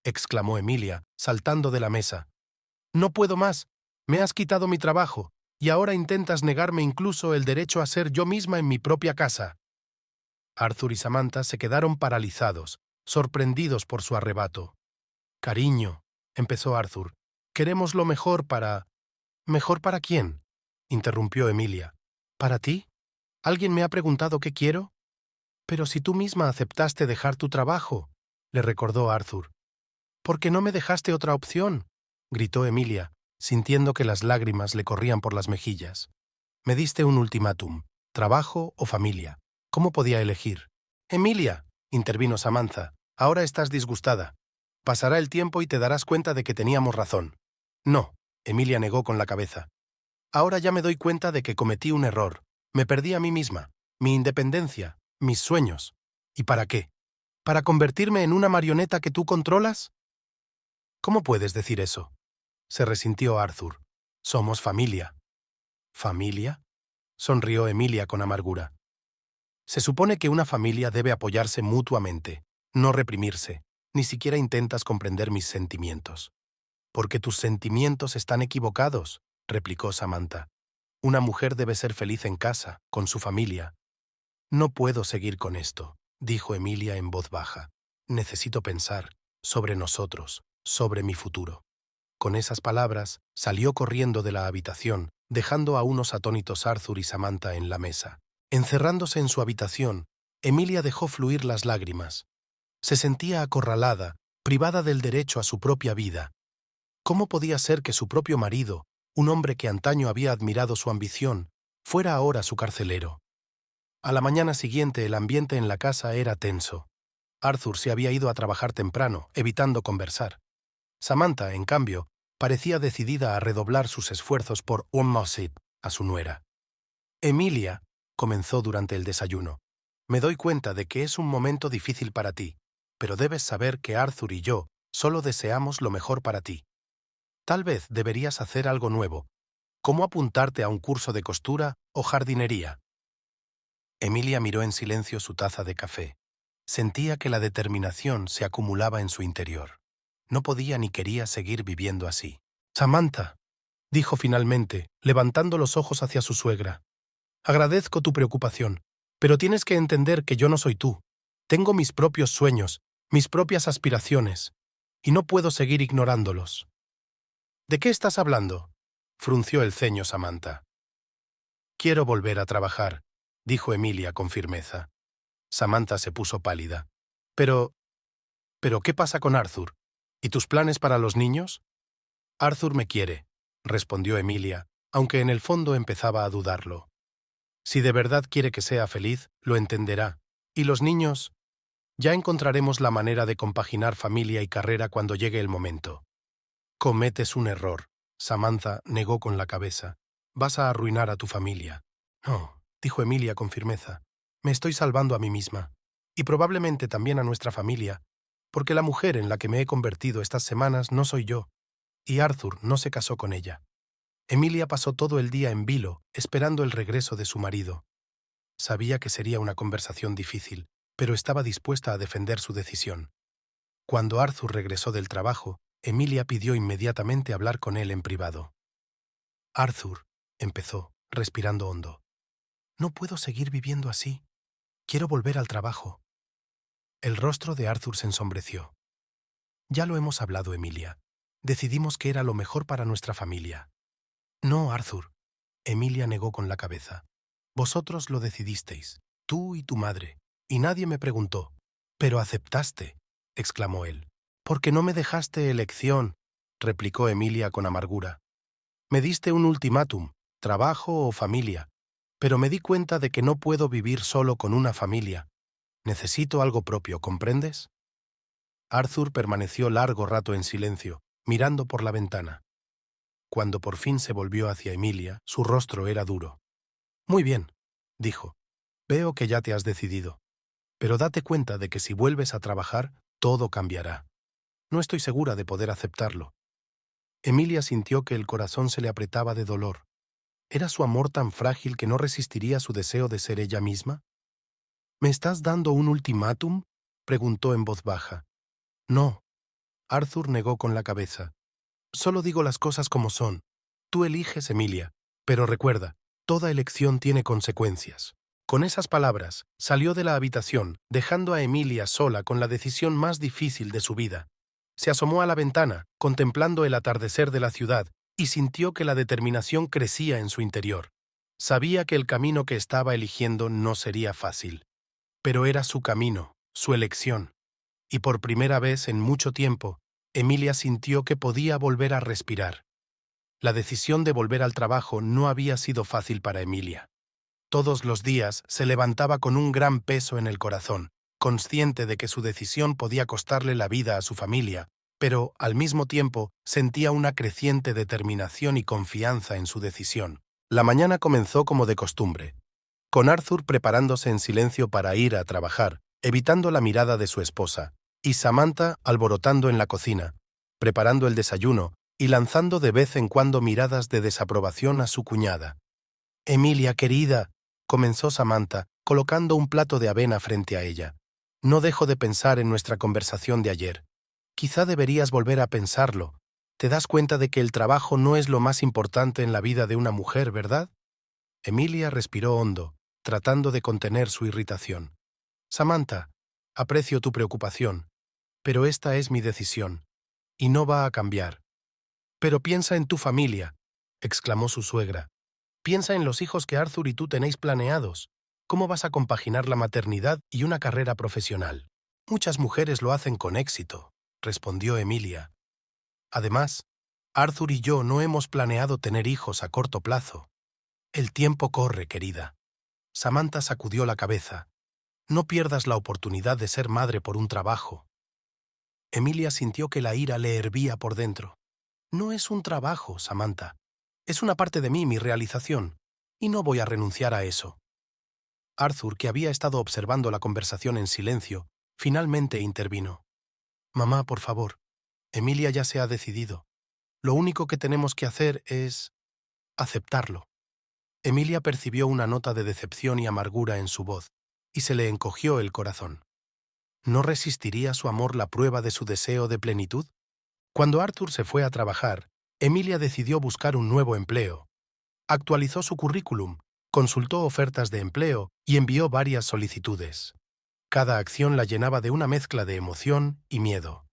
exclamó Emilia, saltando de la mesa. «No puedo más. Me has quitado mi trabajo, y ahora intentas negarme incluso el derecho a ser yo misma en mi propia casa». Arthur y Samantha se quedaron paralizados, sorprendidos por su arrebato. «Cariño», empezó Arthur, «queremos lo mejor para...» «¿Mejor para quién?», interrumpió Emilia. «¿Para ti?». ¿Alguien me ha preguntado qué quiero? Pero si tú misma aceptaste dejar tu trabajo, le recordó Arthur. ¿Por qué no me dejaste otra opción? Gritó Emilia, sintiendo que las lágrimas le corrían por las mejillas. Me diste un ultimátum, trabajo o familia. ¿Cómo podía elegir? Emilia, intervino Samantha, ahora estás disgustada. Pasará el tiempo y te darás cuenta de que teníamos razón. No, Emilia negó con la cabeza. Ahora ya me doy cuenta de que cometí un error. Me perdí a mí misma, mi independencia, mis sueños. ¿Y para qué? ¿Para convertirme en una marioneta que tú controlas? ¿Cómo puedes decir eso? Se resintió Arthur. Somos familia. ¿Familia? Sonrió Emilia con amargura. Se supone que una familia debe apoyarse mutuamente, no reprimirse, ni siquiera intentas comprender mis sentimientos. Porque tus sentimientos están equivocados, replicó Samantha. Una mujer debe ser feliz en casa, con su familia. No puedo seguir con esto, dijo Emilia en voz baja. Necesito pensar sobre nosotros, sobre mi futuro. Con esas palabras, salió corriendo de la habitación, dejando a unos atónitos Arthur y Samantha en la mesa. Encerrándose en su habitación, Emilia dejó fluir las lágrimas. Se sentía acorralada, privada del derecho a su propia vida. ¿Cómo podía ser que su propio marido, un hombre que antaño había admirado su ambición, fuera ahora su carcelero? A la mañana siguiente el ambiente en la casa era tenso. Arthur se había ido a trabajar temprano, evitando conversar. Samantha, en cambio, parecía decidida a redoblar sus esfuerzos por Ummosid, a su nuera. Emilia, comenzó durante el desayuno, me doy cuenta de que es un momento difícil para ti, pero debes saber que Arthur y yo solo deseamos lo mejor para ti. Tal vez deberías hacer algo nuevo, como apuntarte a un curso de costura o jardinería. Emilia miró en silencio su taza de café. Sentía que la determinación se acumulaba en su interior. No podía ni quería seguir viviendo así. Samantha, dijo finalmente, levantando los ojos hacia su suegra. Agradezco tu preocupación, pero tienes que entender que yo no soy tú. Tengo mis propios sueños, mis propias aspiraciones, y no puedo seguir ignorándolos. ¿De qué estás hablando? Frunció el ceño Samantha. Quiero volver a trabajar, dijo Emilia con firmeza. Samantha se puso pálida. Pero, ¿qué pasa con Arthur? ¿Y tus planes para los niños? Arthur me quiere, respondió Emilia, aunque en el fondo empezaba a dudarlo. Si de verdad quiere que sea feliz, lo entenderá. ¿Y los niños? Ya encontraremos la manera de compaginar familia y carrera cuando llegue el momento. Cometes un error, Samantha negó con la cabeza. Vas a arruinar a tu familia. No, dijo Emilia con firmeza. Me estoy salvando a mí misma. Y probablemente también a nuestra familia, porque la mujer en la que me he convertido estas semanas no soy yo, y Arthur no se casó con ella. Emilia pasó todo el día en vilo, esperando el regreso de su marido. Sabía que sería una conversación difícil, pero estaba dispuesta a defender su decisión. Cuando Arthur regresó del trabajo, Emilia pidió inmediatamente hablar con él en privado. Arthur, empezó, respirando hondo. No puedo seguir viviendo así. Quiero volver al trabajo. El rostro de Arthur se ensombreció. Ya lo hemos hablado, Emilia. Decidimos que era lo mejor para nuestra familia. No, Arthur. Emilia negó con la cabeza. Vosotros lo decidisteis, tú y tu madre, y nadie me preguntó. Pero aceptaste, exclamó él. Porque no me dejaste elección, replicó Emilia con amargura. Me diste un ultimátum, trabajo o familia, pero me di cuenta de que no puedo vivir solo con una familia. Necesito algo propio, ¿comprendes? Arthur permaneció largo rato en silencio, mirando por la ventana. Cuando por fin se volvió hacia Emilia, su rostro era duro. Muy bien, dijo. Veo que ya te has decidido. Pero date cuenta de que si vuelves a trabajar, todo cambiará. No estoy segura de poder aceptarlo. Emilia sintió que el corazón se le apretaba de dolor. ¿Era su amor tan frágil que no resistiría su deseo de ser ella misma? ¿Me estás dando un ultimátum? Preguntó en voz baja. No. Arthur negó con la cabeza. Solo digo las cosas como son. Tú eliges, Emilia, pero recuerda, toda elección tiene consecuencias. Con esas palabras, salió de la habitación, dejando a Emilia sola con la decisión más difícil de su vida. Se asomó a la ventana, contemplando el atardecer de la ciudad, y sintió que la determinación crecía en su interior. Sabía que el camino que estaba eligiendo no sería fácil, pero era su camino, su elección, y por primera vez en mucho tiempo, Emilia sintió que podía volver a respirar. La decisión de volver al trabajo no había sido fácil para Emilia. Todos los días se levantaba con un gran peso en el corazón, consciente de que su decisión podía costarle la vida a su familia, pero, al mismo tiempo, sentía una creciente determinación y confianza en su decisión. La mañana comenzó como de costumbre, con Arthur preparándose en silencio para ir a trabajar, evitando la mirada de su esposa, y Samantha alborotando en la cocina, preparando el desayuno y lanzando de vez en cuando miradas de desaprobación a su cuñada. «Emilia, querida», comenzó Samantha, colocando un plato de avena frente a ella. «No dejo de pensar en nuestra conversación de ayer. Quizá deberías volver a pensarlo. Te das cuenta de que el trabajo no es lo más importante en la vida de una mujer, ¿verdad?» Emilia respiró hondo, tratando de contener su irritación. «Samantha, aprecio tu preocupación, pero esta es mi decisión, y no va a cambiar». «Pero piensa en tu familia», exclamó su suegra. «Piensa en los hijos que Arthur y tú tenéis planeados. ¿Cómo vas a compaginar la maternidad y una carrera profesional?» «Muchas mujeres lo hacen con éxito», respondió Emilia. «Además, Arthur y yo no hemos planeado tener hijos a corto plazo». «El tiempo corre, querida». Samantha sacudió la cabeza. «No pierdas la oportunidad de ser madre por un trabajo». Emilia sintió que la ira le hervía por dentro. «No es un trabajo, Samantha. Es una parte de mí, mi realización, y no voy a renunciar a eso». Arthur, que había estado observando la conversación en silencio, finalmente intervino. «Mamá, por favor, Emilia ya se ha decidido. Lo único que tenemos que hacer es aceptarlo». Emilia percibió una nota de decepción y amargura en su voz, y se le encogió el corazón. ¿No resistiría su amor la prueba de su deseo de plenitud? Cuando Arthur se fue a trabajar, Emilia decidió buscar un nuevo empleo. Actualizó su currículum, consultó ofertas de empleo y envió varias solicitudes. Cada acción la llenaba de una mezcla de emoción y miedo.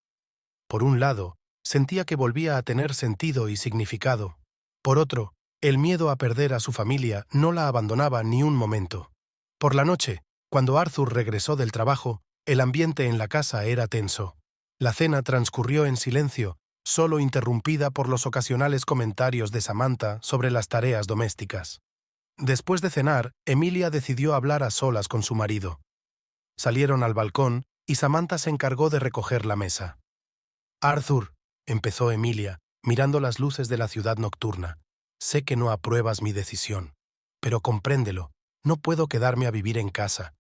Por un lado, sentía que volvía a tener sentido y significado. Por otro, el miedo a perder a su familia no la abandonaba ni un momento. Por la noche, cuando Arthur regresó del trabajo, el ambiente en la casa era tenso. La cena transcurrió en silencio, solo interrumpida por los ocasionales comentarios de Samantha sobre las tareas domésticas. Después de cenar, Emilia decidió hablar a solas con su marido. Salieron al balcón y Samantha se encargó de recoger la mesa. «Arthur», empezó Emilia, mirando las luces de la ciudad nocturna, «sé que no apruebas mi decisión, pero compréndelo, no puedo quedarme a vivir en casa.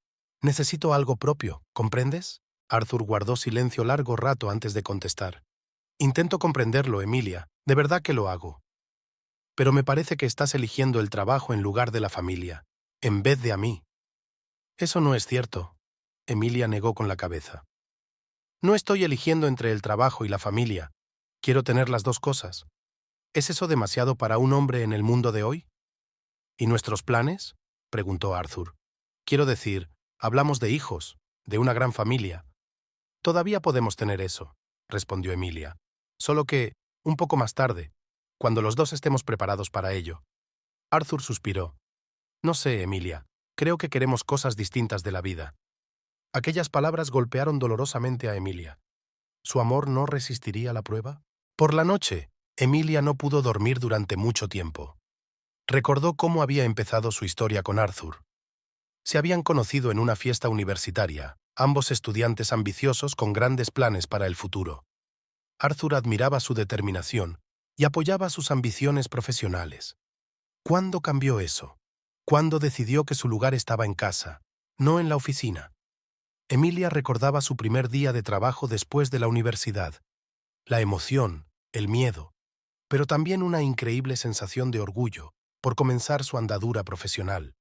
Necesito algo propio, ¿comprendes?» Arthur guardó silencio largo rato antes de contestar. «Intento comprenderlo, Emilia, de verdad que lo hago. Pero me parece que estás eligiendo el trabajo en lugar de la familia, en vez de a mí». «Eso no es cierto», Emilia negó con la cabeza. «No estoy eligiendo entre el trabajo y la familia. Quiero tener las dos cosas. ¿Es eso demasiado para un hombre en el mundo de hoy?» «¿Y nuestros planes?», preguntó Arthur. «Quiero decir, hablamos de hijos, de una gran familia». «Todavía podemos tener eso», respondió Emilia. «Solo que, un poco más tarde, cuando los dos estemos preparados para ello». Arthur suspiró. «No sé, Emilia. Creo que queremos cosas distintas de la vida». Aquellas palabras golpearon dolorosamente a Emilia. ¿Su amor no resistiría la prueba? Por la noche, Emilia no pudo dormir durante mucho tiempo. Recordó cómo había empezado su historia con Arthur. Se habían conocido en una fiesta universitaria, ambos estudiantes ambiciosos con grandes planes para el futuro. Arthur admiraba su determinación y apoyaba sus ambiciones profesionales. ¿Cuándo cambió eso? ¿Cuándo decidió que su lugar estaba en casa, no en la oficina? Emilia recordaba su primer día de trabajo después de la universidad. La emoción, el miedo, pero también una increíble sensación de orgullo por comenzar su andadura profesional.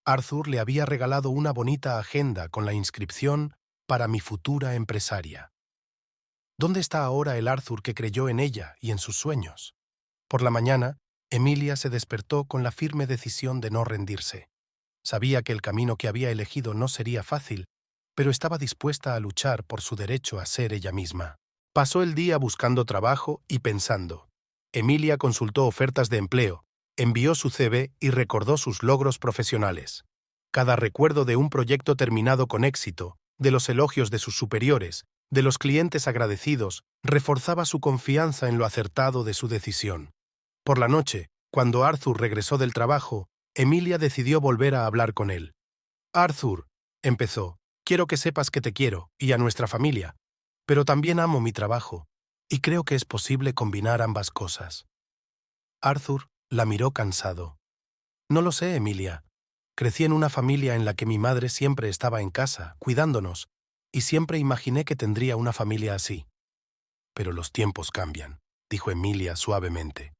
Arthur le había regalado una bonita agenda con la inscripción «Para mi futura empresaria». ¿Dónde está ahora el Arthur que creyó en ella y en sus sueños? Por la mañana, Emilia se despertó con la firme decisión de no rendirse. Sabía que el camino que había elegido no sería fácil, pero estaba dispuesta a luchar por su derecho a ser ella misma. Pasó el día buscando trabajo y pensando. Emilia consultó ofertas de empleo, Envió su CV y recordó sus logros profesionales. Cada recuerdo de un proyecto terminado con éxito, de los elogios de sus superiores, de los clientes agradecidos, reforzaba su confianza en lo acertado de su decisión. Por la noche, cuando Arthur regresó del trabajo, Emilia decidió volver a hablar con él. «Arthur», empezó, «quiero que sepas que te quiero, y a nuestra familia, pero también amo mi trabajo, y creo que es posible combinar ambas cosas». Arthur la miró cansado. «No lo sé, Emilia. Crecí en una familia en la que mi madre siempre estaba en casa, cuidándonos, y siempre imaginé que tendría una familia así». «Pero los tiempos cambian», dijo Emilia suavemente.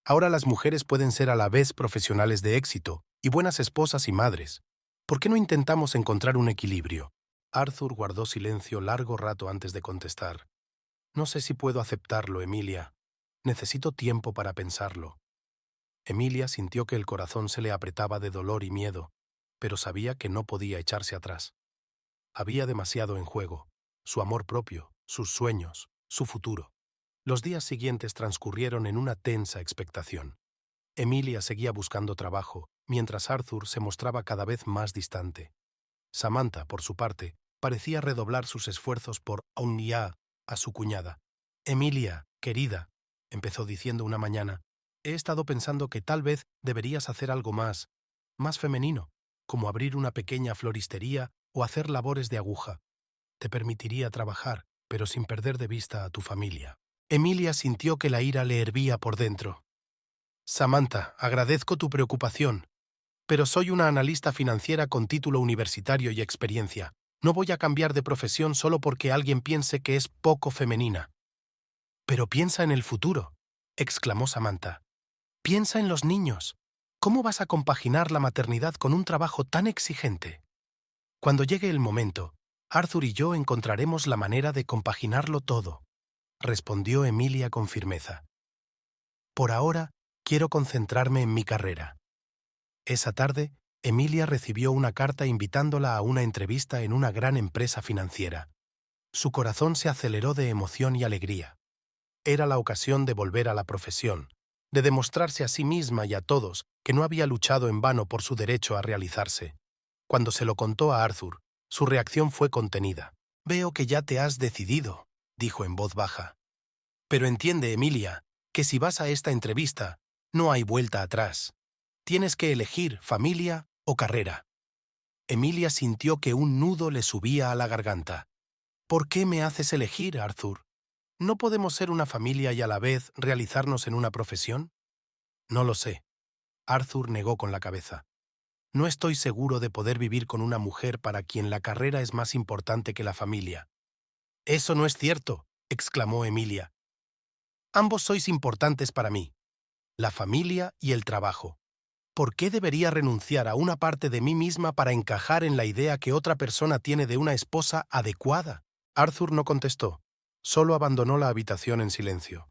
«Ahora las mujeres pueden ser a la vez profesionales de éxito y buenas esposas y madres. ¿Por qué no intentamos encontrar un equilibrio?» Arthur guardó silencio largo rato antes de contestar. «No sé si puedo aceptarlo, Emilia. Necesito tiempo para pensarlo». Emilia sintió que el corazón se le apretaba de dolor y miedo, pero sabía que no podía echarse atrás. Había demasiado en juego: su amor propio, sus sueños, su futuro. Los días siguientes transcurrieron en una tensa expectación. Emilia seguía buscando trabajo, mientras Arthur se mostraba cada vez más distante. Samantha, por su parte, parecía redoblar sus esfuerzos por unir a su cuñada. «Emilia, querida», empezó diciendo una mañana, «he estado pensando que tal vez deberías hacer algo más femenino, como abrir una pequeña floristería o hacer labores de aguja. Te permitiría trabajar, pero sin perder de vista a tu familia». Emilia sintió que la ira le hervía por dentro. «Samantha, agradezco tu preocupación, pero soy una analista financiera con título universitario y experiencia. No voy a cambiar de profesión solo porque alguien piense que es poco femenina». «Pero piensa en el futuro», exclamó Samantha. «Piensa en los niños. ¿Cómo vas a compaginar la maternidad con un trabajo tan exigente? Cuando llegue el momento, Arthur y yo encontraremos la manera de compaginarlo todo», respondió Emilia con firmeza. «Por ahora, quiero concentrarme en mi carrera». Esa tarde, Emilia recibió una carta invitándola a una entrevista en una gran empresa financiera. Su corazón se aceleró de emoción y alegría. Era la ocasión de volver a la profesión, de demostrarse a sí misma y a todos que no había luchado en vano por su derecho a realizarse. Cuando se lo contó a Arthur, su reacción fue contenida. «Veo que ya te has decidido», dijo en voz baja. «Pero entiende, Emilia, que si vas a esta entrevista, no hay vuelta atrás. Tienes que elegir familia o carrera». Emilia sintió que un nudo le subía a la garganta. «¿Por qué me haces elegir, Arthur? ¿No podemos ser una familia y a la vez realizarnos en una profesión?» «No lo sé». Arthur negó con la cabeza. «No estoy seguro de poder vivir con una mujer para quien la carrera es más importante que la familia». «Eso no es cierto», exclamó Emilia. «Ambos sois importantes para mí, la familia y el trabajo. ¿Por qué debería renunciar a una parte de mí misma para encajar en la idea que otra persona tiene de una esposa adecuada?» Arthur no contestó, solo abandonó la habitación en silencio.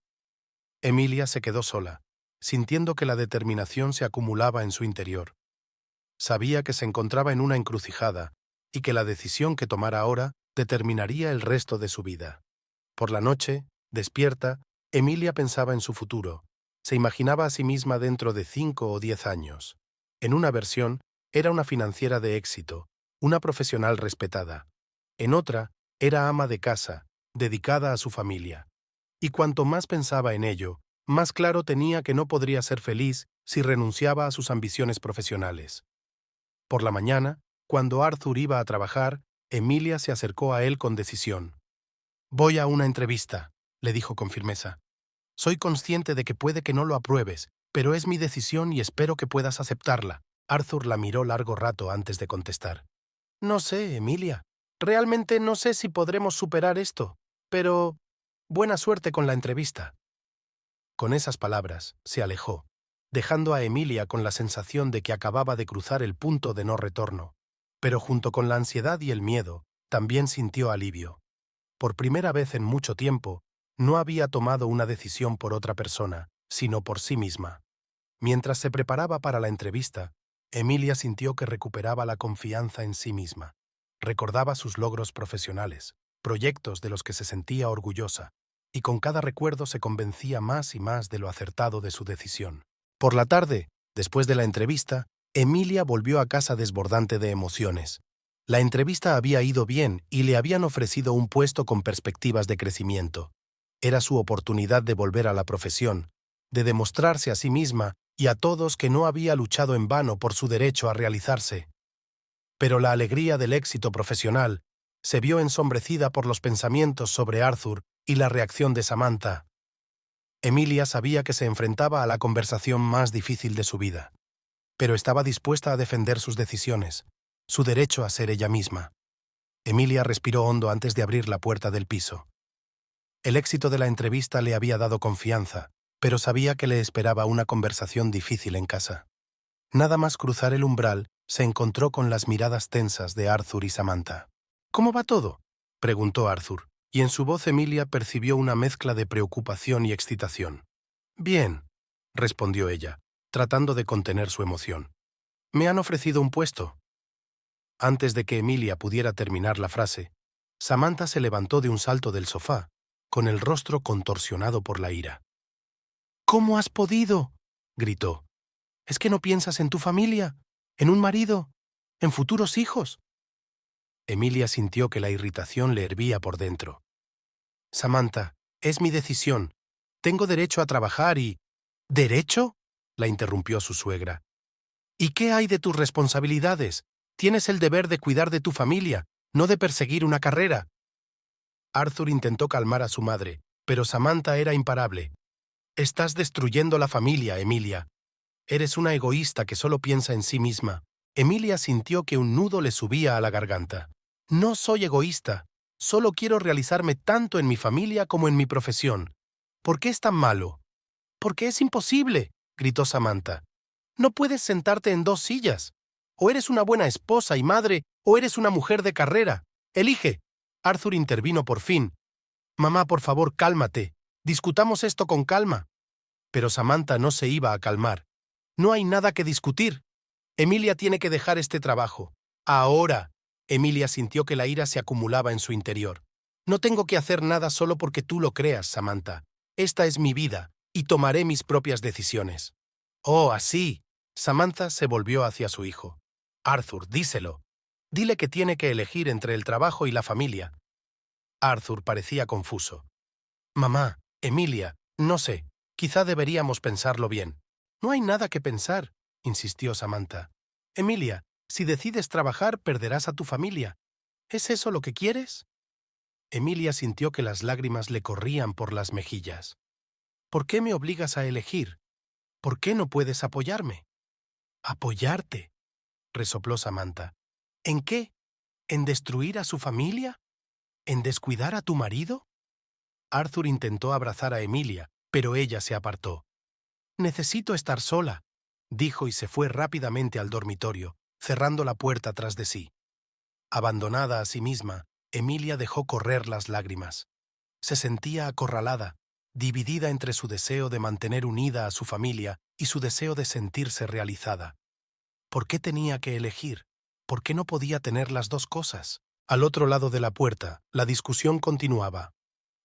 Emilia se quedó sola, sintiendo que la determinación se acumulaba en su interior. Sabía que se encontraba en una encrucijada y que la decisión que tomara ahora determinaría el resto de su vida. Por la noche, despierta, Emilia pensaba en su futuro. Se imaginaba a sí misma dentro de 5 o 10 años. En una versión, era una financiera de éxito, una profesional respetada. En otra, era ama de casa, dedicada a su familia. Y cuanto más pensaba en ello, más claro tenía que no podría ser feliz si renunciaba a sus ambiciones profesionales. Por la mañana, cuando Arthur iba a trabajar, Emilia se acercó a él con decisión. «Voy a una entrevista», le dijo con firmeza. «Soy consciente de que puede que no lo apruebes, pero es mi decisión y espero que puedas aceptarla». Arthur la miró largo rato antes de contestar. «No sé, Emilia. Realmente no sé si podremos superar esto, pero buena suerte con la entrevista». Con esas palabras, se alejó, dejando a Emilia con la sensación de que acababa de cruzar el punto de no retorno. Pero junto con la ansiedad y el miedo, también sintió alivio. Por primera vez en mucho tiempo, no había tomado una decisión por otra persona, sino por sí misma. Mientras se preparaba para la entrevista, Emilia sintió que recuperaba la confianza en sí misma. Recordaba sus logros profesionales, proyectos de los que se sentía orgullosa, y con cada recuerdo se convencía más y más de lo acertado de su decisión. Por la tarde, después de la entrevista, Emilia volvió a casa desbordante de emociones. La entrevista había ido bien y le habían ofrecido un puesto con perspectivas de crecimiento. Era su oportunidad de volver a la profesión, de demostrarse a sí misma y a todos que no había luchado en vano por su derecho a realizarse. Pero la alegría del éxito profesional se vio ensombrecida por los pensamientos sobre Arthur y la reacción de Samantha. Emilia sabía que se enfrentaba a la conversación más difícil de su vida, pero estaba dispuesta a defender sus decisiones, su derecho a ser ella misma. Emilia respiró hondo antes de abrir la puerta del piso. El éxito de la entrevista le había dado confianza, pero sabía que le esperaba una conversación difícil en casa. Nada más cruzar el umbral, se encontró con las miradas tensas de Arthur y Samantha. «¿Cómo va todo?», preguntó Arthur, y en su voz Emilia percibió una mezcla de preocupación y excitación. «Bien», respondió ella, tratando de contener su emoción. «Me han ofrecido un puesto». Antes de que Emilia pudiera terminar la frase, Samantha se levantó de un salto del sofá, con el rostro contorsionado por la ira. «¿Cómo has podido?», gritó. «¿Es que no piensas en tu familia? ¿En un marido? ¿En futuros hijos?». Emilia sintió que la irritación le hervía por dentro. «Samantha, es mi decisión. Tengo derecho a trabajar y...» «¿Derecho?», la interrumpió su suegra. «¿Y qué hay de tus responsabilidades? Tienes el deber de cuidar de tu familia, no de perseguir una carrera». Arthur intentó calmar a su madre, pero Samantha era imparable. «Estás destruyendo la familia, Emilia. Eres una egoísta que solo piensa en sí misma». Emilia sintió que un nudo le subía a la garganta. «No soy egoísta. Solo quiero realizarme tanto en mi familia como en mi profesión. ¿Por qué es tan malo?». «Porque es imposible», gritó Samantha. «No puedes sentarte en dos sillas. O eres una buena esposa y madre, o eres una mujer de carrera. Elige». Arthur intervino por fin. «Mamá, por favor, cálmate. Discutamos esto con calma». Pero Samantha no se iba a calmar. «No hay nada que discutir. Emilia tiene que dejar este trabajo. Ahora». Emilia sintió que la ira se acumulaba en su interior. «No tengo que hacer nada solo porque tú lo creas, Samantha. Esta es mi vida, y tomaré mis propias decisiones». «Oh, así». Samantha se volvió hacia su hijo. «Arthur, díselo. Dile que tiene que elegir entre el trabajo y la familia». Arthur parecía confuso. «Mamá, Emilia, no sé. Quizá deberíamos pensarlo bien». «No hay nada que pensar», insistió Samantha. «Emilia, si decides trabajar, perderás a tu familia. ¿Es eso lo que quieres?». Emilia sintió que las lágrimas le corrían por las mejillas. «¿Por qué me obligas a elegir? ¿Por qué no puedes apoyarme?». «¿Apoyarte?», resopló Samantha. «¿En qué? ¿En destruir a su familia? ¿En descuidar a tu marido?». Arthur intentó abrazar a Emilia, pero ella se apartó. «Necesito estar sola», dijo y se fue rápidamente al dormitorio, cerrando la puerta tras de sí. Abandonada a sí misma, Emilia dejó correr las lágrimas. Se sentía acorralada, dividida entre su deseo de mantener unida a su familia y su deseo de sentirse realizada. ¿Por qué tenía que elegir? ¿Por qué no podía tener las dos cosas? Al otro lado de la puerta, la discusión continuaba.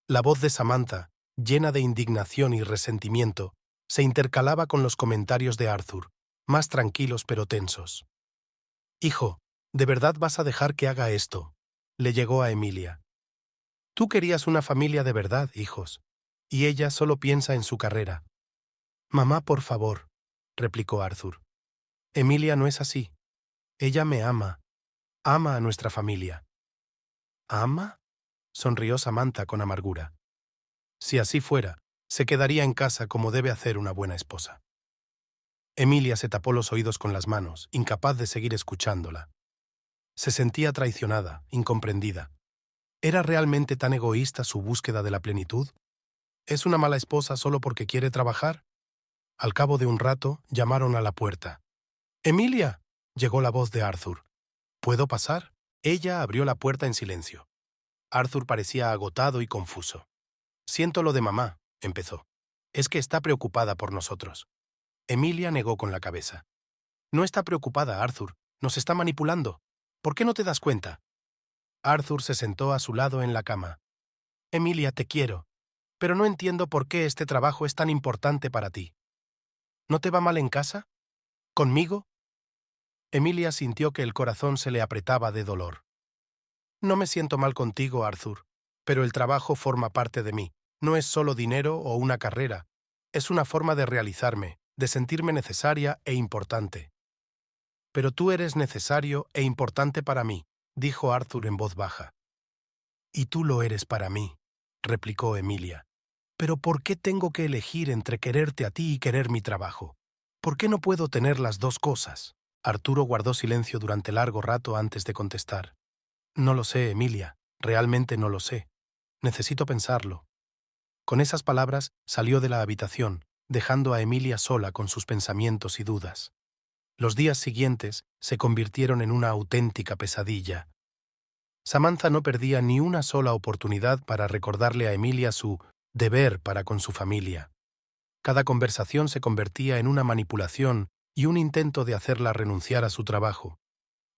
La voz de Samantha, llena de indignación y resentimiento, se intercalaba con los comentarios de Arthur, más tranquilos pero tensos. «Hijo, ¿de verdad vas a dejar que haga esto?», le llegó a Emilia. «Tú querías una familia de verdad, hijos, y ella solo piensa en su carrera». «Mamá, por favor», replicó Arthur. «Emilia no es así. Ella me ama. Ama a nuestra familia». «¿Ama?», sonrió Samantha con amargura. Si así fuera, se quedaría en casa como debe hacer una buena esposa. Emilia se tapó los oídos con las manos, incapaz de seguir escuchándola. Se sentía traicionada, incomprendida. ¿Era realmente tan egoísta su búsqueda de la plenitud? ¿Es una mala esposa solo porque quiere trabajar? Al cabo de un rato, llamaron a la puerta. «¡Emilia!», llegó la voz de Arthur. «¿Puedo pasar?». Ella abrió la puerta en silencio. Arthur parecía agotado y confuso. «Siento lo de mamá», empezó. «Es que está preocupada por nosotros». Emilia negó con la cabeza. «No está preocupada, Arthur. Nos está manipulando. ¿Por qué no te das cuenta?». Arthur se sentó a su lado en la cama. «Emilia, te quiero, pero no entiendo por qué este trabajo es tan importante para ti». ¿No te va mal en casa? ¿Conmigo? Emilia sintió que el corazón se le apretaba de dolor. No me siento mal contigo, Arthur, pero el trabajo forma parte de mí. No es solo dinero o una carrera. Es una forma de realizarme, de sentirme necesaria e importante. Pero tú eres necesario e importante para mí, dijo Arthur en voz baja. Y tú lo eres para mí, replicó Emilia. Pero ¿por qué tengo que elegir entre quererte a ti y querer mi trabajo? ¿Por qué no puedo tener las dos cosas? Arturo guardó silencio durante largo rato antes de contestar. No lo sé, Emilia, realmente no lo sé. Necesito pensarlo. Con esas palabras salió de la habitación, dejando a Emilia sola con sus pensamientos y dudas. Los días siguientes se convirtieron en una auténtica pesadilla. Samantha no perdía ni una sola oportunidad para recordarle a Emilia su deber para con su familia. Cada conversación se convertía en una manipulación y un intento de hacerla renunciar a su trabajo.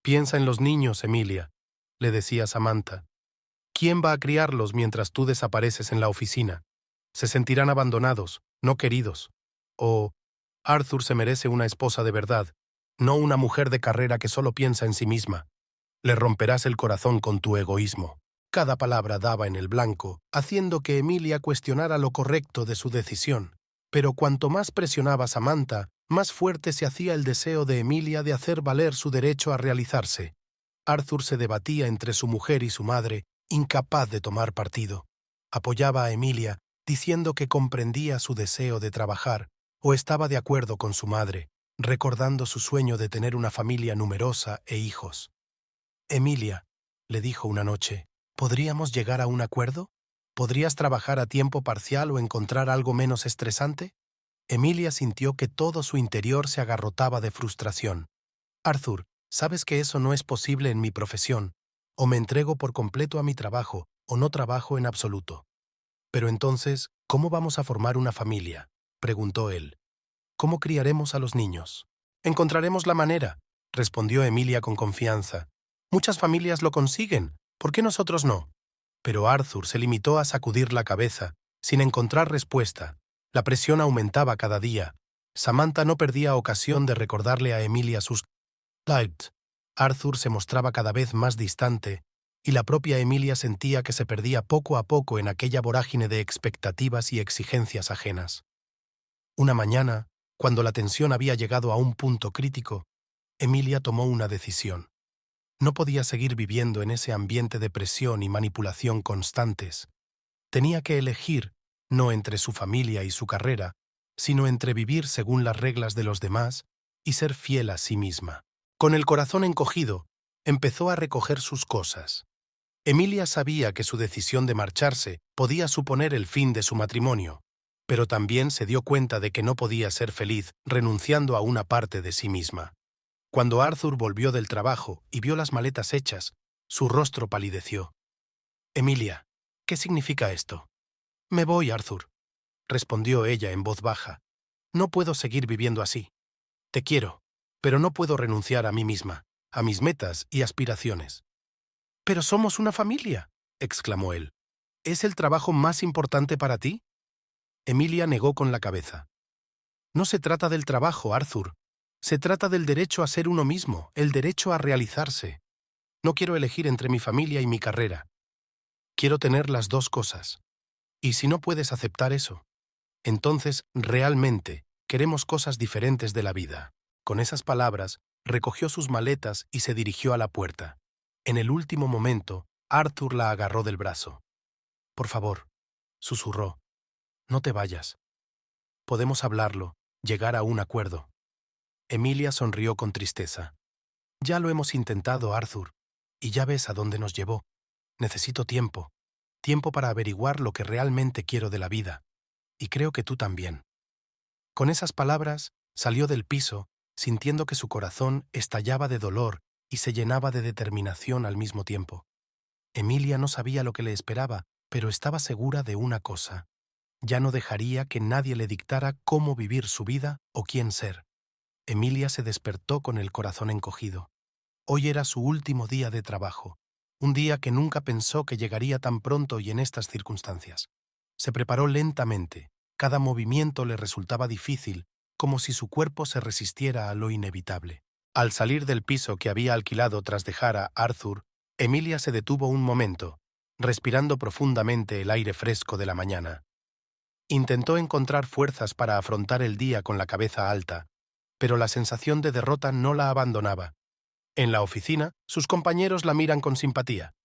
Piensa en los niños, Emilia, le decía Samantha. ¿Quién va a criarlos mientras tú desapareces en la oficina? Se sentirán abandonados, no queridos. O Arthur se merece una esposa de verdad, no una mujer de carrera que solo piensa en sí misma. Le romperás el corazón con tu egoísmo. Cada palabra daba en el blanco, haciendo que Emilia cuestionara lo correcto de su decisión. Pero cuanto más presionaba Samantha, más fuerte se hacía el deseo de Emilia de hacer valer su derecho a realizarse. Arthur se debatía entre su mujer y su madre, incapaz de tomar partido. Apoyaba a Emilia, diciendo que comprendía su deseo de trabajar, o estaba de acuerdo con su madre, recordando su sueño de tener una familia numerosa e hijos. Emilia, le dijo una noche, ¿podríamos llegar a un acuerdo? ¿Podrías trabajar a tiempo parcial o encontrar algo menos estresante? Emilia sintió que todo su interior se agarrotaba de frustración. Arthur, sabes que eso no es posible en mi profesión. O me entrego por completo a mi trabajo, o no trabajo en absoluto. Pero entonces, ¿cómo vamos a formar una familia? Preguntó él. ¿Cómo criaremos a los niños? Encontraremos la manera, respondió Emilia con confianza. Muchas familias lo consiguen, ¿por qué nosotros no? Pero Arthur se limitó a sacudir la cabeza, sin encontrar respuesta. La presión aumentaba cada día. Samantha no perdía ocasión de recordarle a Emilia sus lights. Arthur se mostraba cada vez más distante, y la propia Emilia sentía que se perdía poco a poco en aquella vorágine de expectativas y exigencias ajenas. Una mañana, cuando la tensión había llegado a un punto crítico, Emilia tomó una decisión. No podía seguir viviendo en ese ambiente de presión y manipulación constantes. Tenía que elegir, no entre su familia y su carrera, sino entre vivir según las reglas de los demás y ser fiel a sí misma. Con el corazón encogido, empezó a recoger sus cosas. Emilia sabía que su decisión de marcharse podía suponer el fin de su matrimonio, pero también se dio cuenta de que no podía ser feliz renunciando a una parte de sí misma. Cuando Arthur volvió del trabajo y vio las maletas hechas, su rostro palideció. «Emilia, ¿qué significa esto?» «Me voy, Arthur», respondió ella en voz baja. «No puedo seguir viviendo así. Te quiero, pero no puedo renunciar a mí misma, a mis metas y aspiraciones». «Pero somos una familia», exclamó él. «¿Es el trabajo más importante para ti?» Emilia negó con la cabeza. «No se trata del trabajo, Arthur. Se trata del derecho a ser uno mismo, el derecho a realizarse. No quiero elegir entre mi familia y mi carrera. Quiero tener las dos cosas. Y si no puedes aceptar eso, entonces realmente queremos cosas diferentes de la vida». Con esas palabras, recogió sus maletas y se dirigió a la puerta. En el último momento, Arthur la agarró del brazo. «Por favor», susurró, «no te vayas. Podemos hablarlo, llegar a un acuerdo». Emilia sonrió con tristeza. «Ya lo hemos intentado, Arthur, y ya ves a dónde nos llevó. Necesito tiempo, tiempo para averiguar lo que realmente quiero de la vida, y creo que tú también». Con esas palabras, salió del piso, sintiendo que su corazón estallaba de dolor y se llenaba de determinación al mismo tiempo. Emilia no sabía lo que le esperaba, pero estaba segura de una cosa. Ya no dejaría que nadie le dictara cómo vivir su vida o quién ser. Emilia se despertó con el corazón encogido. Hoy era su último día de trabajo, un día que nunca pensó que llegaría tan pronto y en estas circunstancias. Se preparó lentamente. Cada movimiento le resultaba difícil, como si su cuerpo se resistiera a lo inevitable. Al salir del piso que había alquilado tras dejar a Arthur, Emilia se detuvo un momento, respirando profundamente el aire fresco de la mañana. Intentó encontrar fuerzas para afrontar el día con la cabeza alta, pero la sensación de derrota no la abandonaba. En la oficina, sus compañeros la miran con simpatía.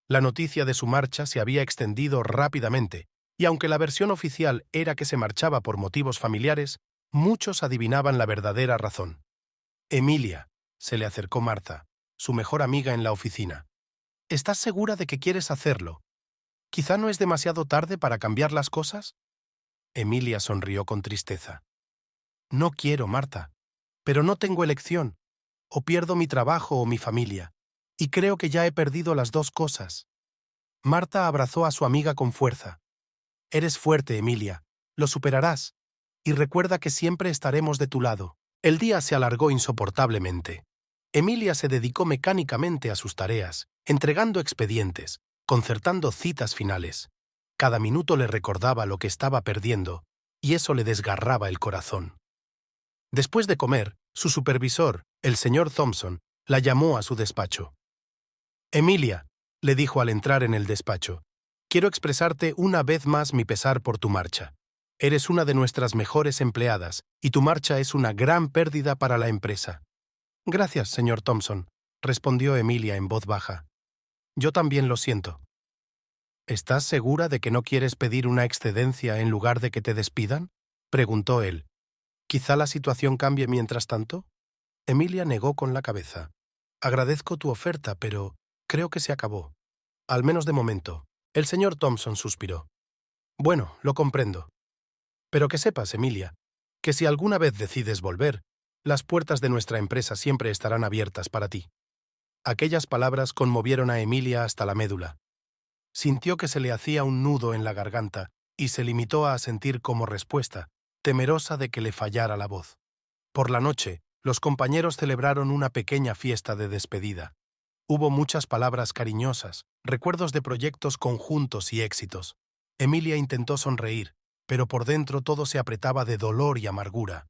La noticia de su marcha se había extendido rápidamente, y aunque la versión oficial era que se marchaba por motivos familiares, muchos adivinaban la verdadera razón. Emilia, se le acercó Martha, su mejor amiga en la oficina. ¿Estás segura de que quieres hacerlo? ¿Quizá no es demasiado tarde para cambiar las cosas? Emilia sonrió con tristeza. No quiero, Martha, pero no tengo elección. O pierdo mi trabajo o mi familia, y creo que ya he perdido las dos cosas. Martha abrazó a su amiga con fuerza. Eres fuerte, Emilia, lo superarás, y recuerda que siempre estaremos de tu lado. El día se alargó insoportablemente. Emilia se dedicó mecánicamente a sus tareas, entregando expedientes, concertando citas finales. Cada minuto le recordaba lo que estaba perdiendo, y eso le desgarraba el corazón. Después de comer, su supervisor, el señor Thompson, la llamó a su despacho. Emilia, le dijo al entrar en el despacho, quiero expresarte una vez más mi pesar por tu marcha. Eres una de nuestras mejores empleadas, y tu marcha es una gran pérdida para la empresa. Gracias, señor Thompson, respondió Emilia en voz baja. Yo también lo siento. ¿Estás segura de que no quieres pedir una excedencia en lugar de que te despidan? Preguntó él. ¿Quizá la situación cambie mientras tanto? Emilia negó con la cabeza. Agradezco tu oferta, pero creo que se acabó. Al menos de momento. El señor Thompson suspiró. Bueno, lo comprendo. Pero que sepas, Emilia, que si alguna vez decides volver, las puertas de nuestra empresa siempre estarán abiertas para ti. Aquellas palabras conmovieron a Emilia hasta la médula. Sintió que se le hacía un nudo en la garganta y se limitó a asentir como respuesta, temerosa de que le fallara la voz. Por la noche, los compañeros celebraron una pequeña fiesta de despedida. Hubo muchas palabras cariñosas, recuerdos de proyectos conjuntos y éxitos. Emilia intentó sonreír, pero por dentro todo se apretaba de dolor y amargura.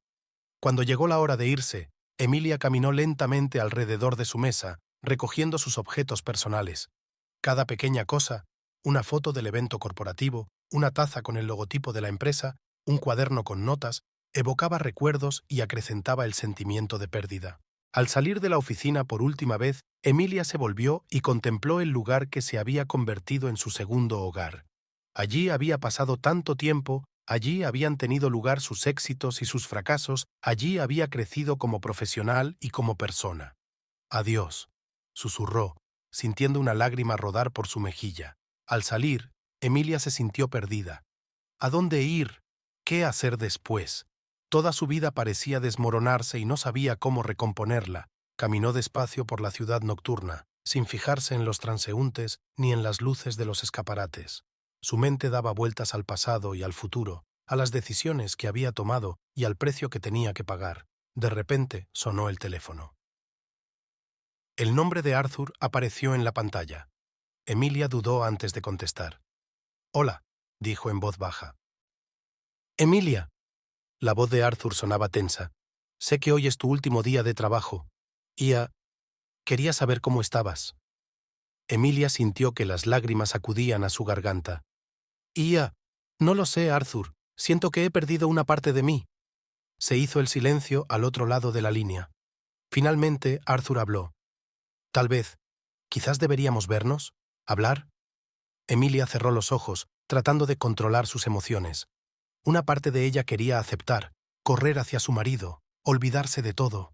Cuando llegó la hora de irse, Emilia caminó lentamente alrededor de su mesa, recogiendo sus objetos personales. Cada pequeña cosa, una foto del evento corporativo, una taza con el logotipo de la empresa, un cuaderno con notas, evocaba recuerdos y acrecentaba el sentimiento de pérdida. Al salir de la oficina por última vez, Emilia se volvió y contempló el lugar que se había convertido en su segundo hogar. Allí había pasado tanto tiempo, allí habían tenido lugar sus éxitos y sus fracasos, allí había crecido como profesional y como persona. Adiós, susurró, sintiendo una lágrima rodar por su mejilla. Al salir, Emilia se sintió perdida. ¿A dónde ir? ¿Qué hacer después? Toda su vida parecía desmoronarse y no sabía cómo recomponerla. Caminó despacio por la ciudad nocturna, sin fijarse en los transeúntes ni en las luces de los escaparates. Su mente daba vueltas al pasado y al futuro, a las decisiones que había tomado y al precio que tenía que pagar. De repente sonó el teléfono. El nombre de Arthur apareció en la pantalla. Emilia dudó antes de contestar. «Hola», dijo en voz baja. «Emilia». La voz de Arthur sonaba tensa. «Sé que hoy es tu último día de trabajo. Quería saber cómo estabas». Emilia sintió que las lágrimas acudían a su garganta. No lo sé, Arthur. Siento que he perdido una parte de mí». Se hizo el silencio al otro lado de la línea. Finalmente, Arthur habló. «Tal vez. Quizás deberíamos vernos. ¿Hablar?» Emilia cerró los ojos, tratando de controlar sus emociones. Una parte de ella quería aceptar, correr hacia su marido, olvidarse de todo.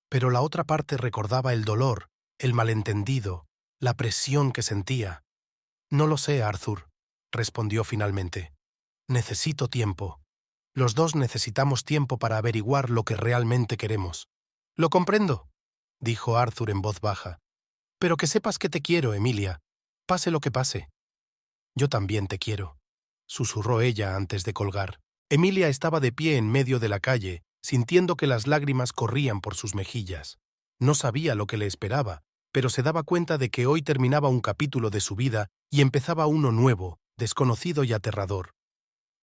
Pero la otra parte recordaba el dolor, el malentendido, la presión que sentía. «No lo sé, Arthur», respondió finalmente. «Necesito tiempo. Los dos necesitamos tiempo para averiguar lo que realmente queremos». «Lo comprendo», dijo Arthur en voz baja. «Pero que sepas que te quiero, Emilia, pase lo que pase». «Yo también te quiero», susurró ella antes de colgar. Emilia estaba de pie en medio de la calle, sintiendo que las lágrimas corrían por sus mejillas. No sabía lo que le esperaba, pero se daba cuenta de que hoy terminaba un capítulo de su vida y empezaba uno nuevo, desconocido y aterrador.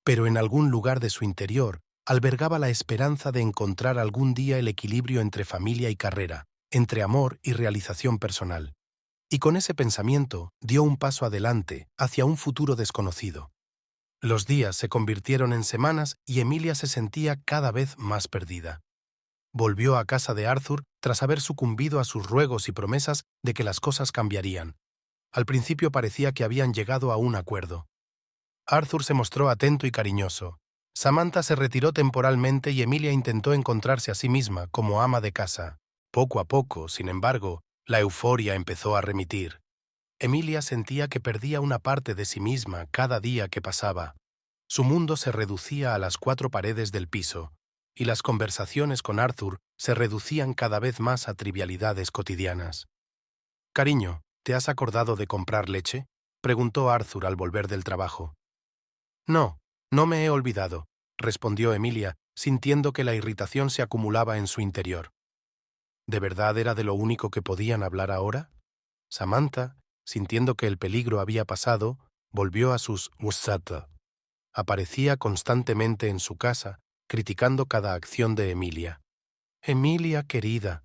Pero en algún lugar de su interior albergaba la esperanza de encontrar algún día el equilibrio entre familia y carrera, entre amor y realización personal. Y con ese pensamiento dio un paso adelante hacia un futuro desconocido. Los días se convirtieron en semanas y Emilia se sentía cada vez más perdida. Volvió a casa de Arthur tras haber sucumbido a sus ruegos y promesas de que las cosas cambiarían. Al principio parecía que habían llegado a un acuerdo. Arthur se mostró atento y cariñoso. Samantha se retiró temporalmente y Emilia intentó encontrarse a sí misma como ama de casa. Poco a poco, sin embargo, la euforia empezó a remitir. Emilia sentía que perdía una parte de sí misma cada día que pasaba. Su mundo se reducía a las 4 paredes del piso, y las conversaciones con Arthur se reducían cada vez más a trivialidades cotidianas. «Cariño, ¿te has acordado de comprar leche?», preguntó Arthur al volver del trabajo. «No, no me he olvidado», respondió Emilia, sintiendo que la irritación se acumulaba en su interior. ¿De verdad era de lo único que podían hablar ahora? Samantha, sintiendo que el peligro había pasado, volvió a sus WhatsApp. Aparecía constantemente en su casa, criticando cada acción de Emilia. «Emilia, querida»,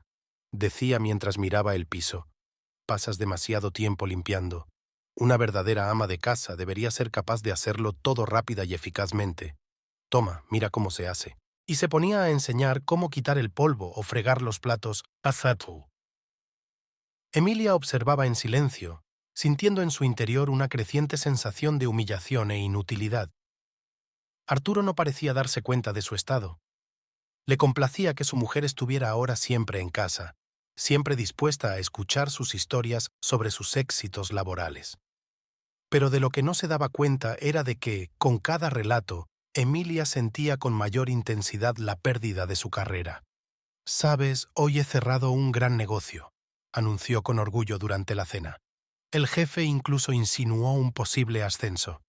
decía mientras miraba el piso, «pasas demasiado tiempo limpiando. Una verdadera ama de casa debería ser capaz de hacerlo todo rápida y eficazmente. Toma, mira cómo se hace». Y se ponía a enseñar cómo quitar el polvo o fregar los platos a Zatu. Emilia observaba en silencio, sintiendo en su interior una creciente sensación de humillación e inutilidad. Arturo no parecía darse cuenta de su estado. Le complacía que su mujer estuviera ahora siempre en casa, siempre dispuesta a escuchar sus historias sobre sus éxitos laborales. Pero de lo que no se daba cuenta era de que, con cada relato, Emilia sentía con mayor intensidad la pérdida de su carrera. «Sabes, hoy he cerrado un gran negocio», anunció con orgullo durante la cena. El jefe incluso insinuó un posible ascenso.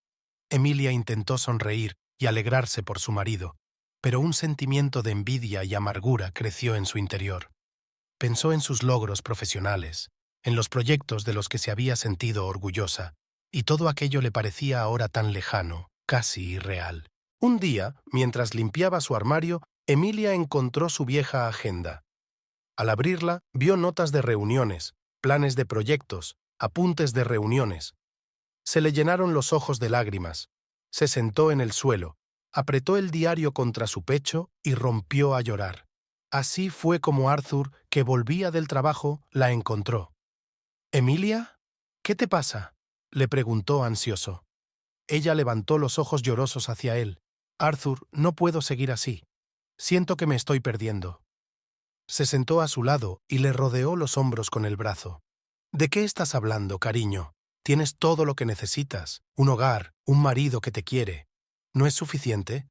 Emilia intentó sonreír y alegrarse por su marido, pero un sentimiento de envidia y amargura creció en su interior. Pensó en sus logros profesionales, en los proyectos de los que se había sentido orgullosa, y todo aquello le parecía ahora tan lejano, casi irreal. Un día, mientras limpiaba su armario, Emilia encontró su vieja agenda. Al abrirla, vio notas de reuniones, planes de proyectos, apuntes de reuniones. Se le llenaron los ojos de lágrimas. Se sentó en el suelo, apretó el diario contra su pecho y rompió a llorar. Así fue como Arthur, que volvía del trabajo, la encontró. «¿Emilia? ¿Qué te pasa?», le preguntó ansioso. Ella levantó los ojos llorosos hacia él. «Arthur, no puedo seguir así. Siento que me estoy perdiendo». Se sentó a su lado y le rodeó los hombros con el brazo. «¿De qué estás hablando, cariño? Tienes todo lo que necesitas, un hogar, un marido que te quiere. ¿No es suficiente?».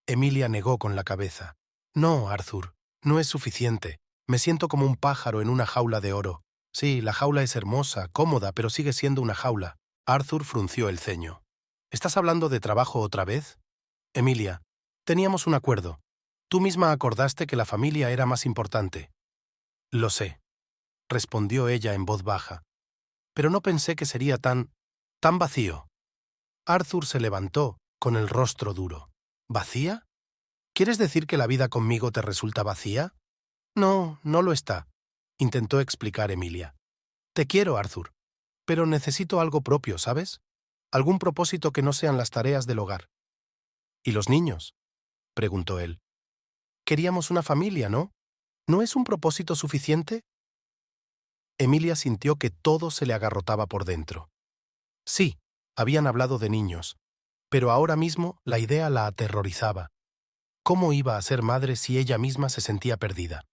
Emilia negó con la cabeza. «No, Arthur, no es suficiente. Me siento como un pájaro en una jaula de oro. Sí, la jaula es hermosa, cómoda, pero sigue siendo una jaula». Arthur frunció el ceño. «¿Estás hablando de trabajo otra vez?». «Emilia, teníamos un acuerdo. Tú misma acordaste que la familia era más importante». «Lo sé», respondió ella en voz baja. «Pero no pensé que sería tan vacío». Arthur se levantó, con el rostro duro. «¿Vacía? ¿Quieres decir que la vida conmigo te resulta vacía?». «No, no lo está», intentó explicar Emilia. «Te quiero, Arthur, pero necesito algo propio, ¿sabes? Algún propósito que no sean las tareas del hogar». «¿Y los niños?», preguntó él. «Queríamos una familia, ¿no? ¿No es un propósito suficiente?». Emilia sintió que todo se le agarrotaba por dentro. Sí, habían hablado de niños, pero ahora mismo la idea la aterrorizaba. ¿Cómo iba a ser madre si ella misma se sentía perdida?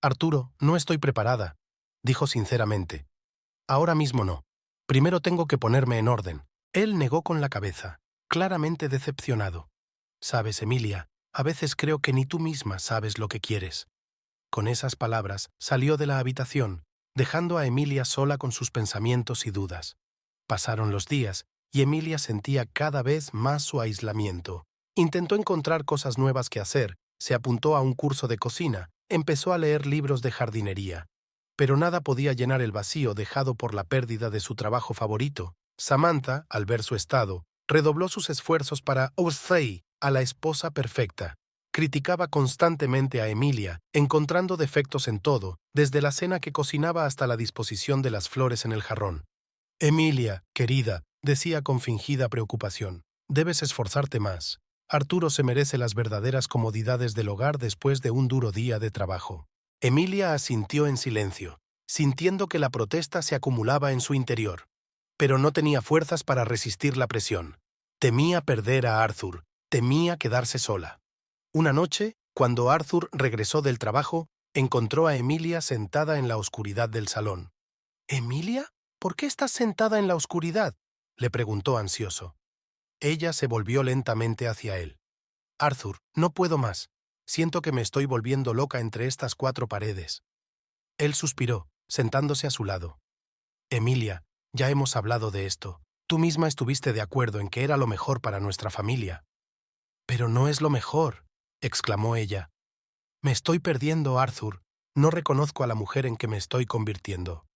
«Arturo, no estoy preparada», dijo sinceramente. «Ahora mismo no. Primero tengo que ponerme en orden». Él negó con la cabeza, claramente decepcionado. «Sabes, Emilia, a veces creo que ni tú misma sabes lo que quieres». Con esas palabras salió de la habitación, dejando a Emilia sola con sus pensamientos y dudas. Pasaron los días y Emilia sentía cada vez más su aislamiento. Intentó encontrar cosas nuevas que hacer, se apuntó a un curso de cocina, empezó a leer libros de jardinería. Pero nada podía llenar el vacío dejado por la pérdida de su trabajo favorito. Samantha, al ver su estado, redobló sus esfuerzos para obsequiar a la esposa perfecta. Criticaba constantemente a Emilia, encontrando defectos en todo, desde la cena que cocinaba hasta la disposición de las flores en el jarrón. Emilia, querida, decía con fingida preocupación, debes esforzarte más. Arturo se merece las verdaderas comodidades del hogar después de un duro día de trabajo. Emilia asintió en silencio, sintiendo que la protesta se acumulaba en su interior. Pero no tenía fuerzas para resistir la presión. Temía perder a Arthur, temía quedarse sola. Una noche, cuando Arthur regresó del trabajo, encontró a Emilia sentada en la oscuridad del salón. «¿Emilia? ¿Por qué estás sentada en la oscuridad?», le preguntó ansioso. Ella se volvió lentamente hacia él. «Arthur, no puedo más. Siento que me estoy volviendo loca entre estas 4 paredes». Él suspiró, sentándose a su lado. «Emilia, ya hemos hablado de esto. Tú misma estuviste de acuerdo en que era lo mejor para nuestra familia». «Pero no es lo mejor», exclamó ella. «Me estoy perdiendo, Arthur. No reconozco a la mujer en que me estoy convirtiendo».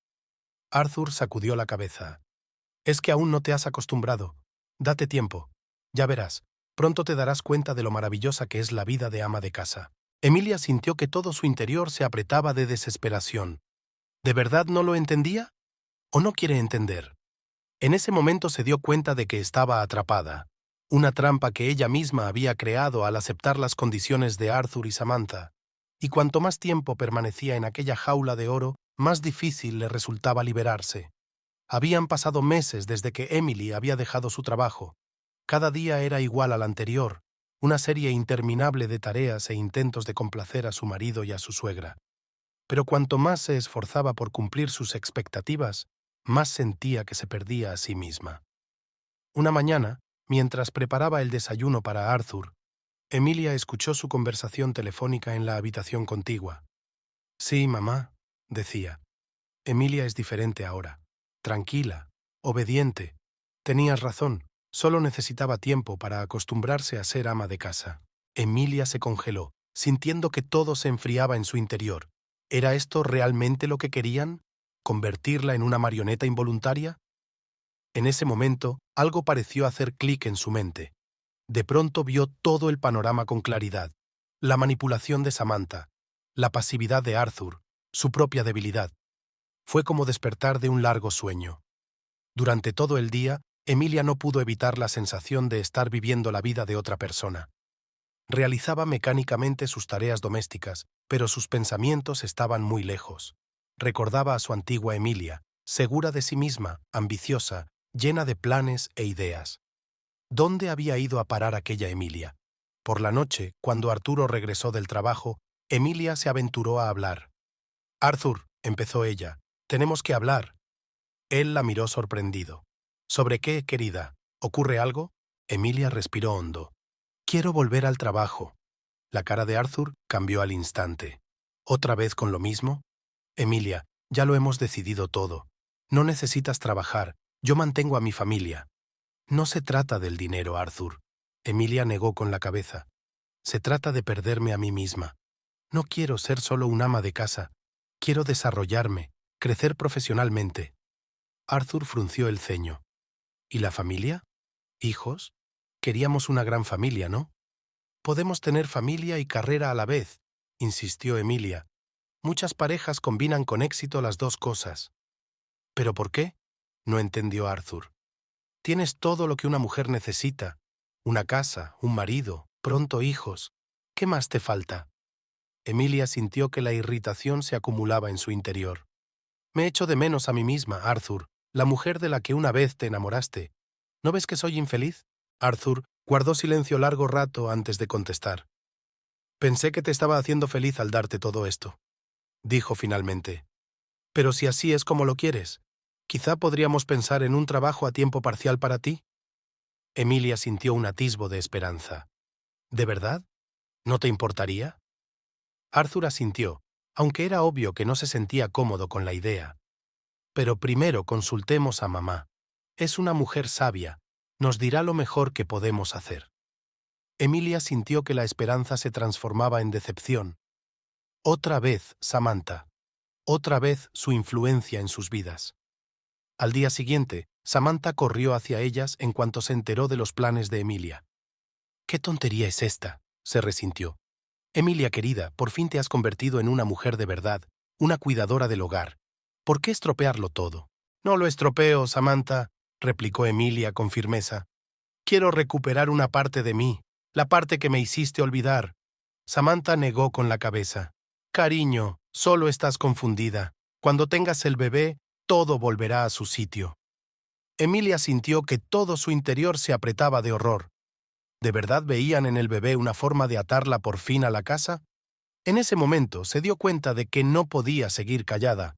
Arthur sacudió la cabeza. «Es que aún no te has acostumbrado. Date tiempo. Ya verás. Pronto te darás cuenta de lo maravillosa que es la vida de ama de casa». Emilia sintió que todo su interior se apretaba de desesperación. ¿De verdad no lo entendía? ¿O no quiere entender? En ese momento se dio cuenta de que estaba atrapada. Una trampa que ella misma había creado al aceptar las condiciones de Arthur y Samantha. Y cuanto más tiempo permanecía en aquella jaula de oro, más difícil le resultaba liberarse. Habían pasado meses desde que Emily había dejado su trabajo. Cada día era igual al anterior, una serie interminable de tareas e intentos de complacer a su marido y a su suegra. Pero cuanto más se esforzaba por cumplir sus expectativas, más sentía que se perdía a sí misma. Una mañana, mientras preparaba el desayuno para Arthur, Emilia escuchó su conversación telefónica en la habitación contigua. «Sí, mamá», decía. «Emilia es diferente ahora. Tranquila, obediente. Tenías razón, solo necesitaba tiempo para acostumbrarse a ser ama de casa». Emilia se congeló, sintiendo que todo se enfriaba en su interior. ¿Era esto realmente lo que querían? ¿Convertirla en una marioneta involuntaria? En ese momento, algo pareció hacer clic en su mente. De pronto vio todo el panorama con claridad. La manipulación de Samantha, la pasividad de Arthur, su propia debilidad. Fue como despertar de un largo sueño. Durante todo el día, Emilia no pudo evitar la sensación de estar viviendo la vida de otra persona. Realizaba mecánicamente sus tareas domésticas, pero sus pensamientos estaban muy lejos. Recordaba a su antigua Emilia, segura de sí misma, ambiciosa, llena de planes e ideas. ¿Dónde había ido a parar aquella Emilia? Por la noche, cuando Arturo regresó del trabajo, Emilia se aventuró a hablar. «Arthur», empezó ella, «tenemos que hablar». Él la miró sorprendido. «¿Sobre qué, querida? ¿Ocurre algo?» Emilia respiró hondo. «Quiero volver al trabajo». La cara de Arthur cambió al instante. «¿Otra vez con lo mismo?» «Emilia, ya lo hemos decidido todo. No necesitas trabajar. Yo mantengo a mi familia». «No se trata del dinero, Arthur». Emilia negó con la cabeza. «Se trata de perderme a mí misma. No quiero ser solo un ama de casa. Quiero desarrollarme, crecer profesionalmente». Arthur frunció el ceño. «¿Y la familia? ¿Hijos? Queríamos una gran familia, ¿no?» «Podemos tener familia y carrera a la vez», insistió Emilia. «Muchas parejas combinan con éxito las dos cosas». «¿Pero por qué?», no entendió Arthur. «Tienes todo lo que una mujer necesita. Una casa, un marido, pronto hijos. ¿Qué más te falta?» Emilia sintió que la irritación se acumulaba en su interior. «Me echo de menos a mí misma, Arthur, la mujer de la que una vez te enamoraste. ¿No ves que soy infeliz?» Arthur guardó silencio largo rato antes de contestar. «Pensé que te estaba haciendo feliz al darte todo esto», dijo finalmente. «Pero si así es como lo quieres, quizá podríamos pensar en un trabajo a tiempo parcial para ti». Emilia sintió un atisbo de esperanza. «¿De verdad? ¿No te importaría?» Arthur asintió, aunque era obvio que no se sentía cómodo con la idea. «Pero primero consultemos a mamá. Es una mujer sabia. Nos dirá lo mejor que podemos hacer». Emilia sintió que la esperanza se transformaba en decepción. Otra vez Samantha. Otra vez su influencia en sus vidas. Al día siguiente, Samantha corrió hacia ellas en cuanto se enteró de los planes de Emilia. «¿Qué tontería es esta?», se resintió. Emilia querida, por fin te has convertido en una mujer de verdad, una cuidadora del hogar. ¿Por qué estropearlo todo? No lo estropeo, Samantha, replicó Emilia con firmeza. Quiero recuperar una parte de mí, la parte que me hiciste olvidar. Samantha negó con la cabeza. Cariño, solo estás confundida. Cuando tengas el bebé, todo volverá a su sitio. Emilia sintió que todo su interior se apretaba de horror. ¿De verdad veían en el bebé una forma de atarla por fin a la casa? En ese momento se dio cuenta de que no podía seguir callada.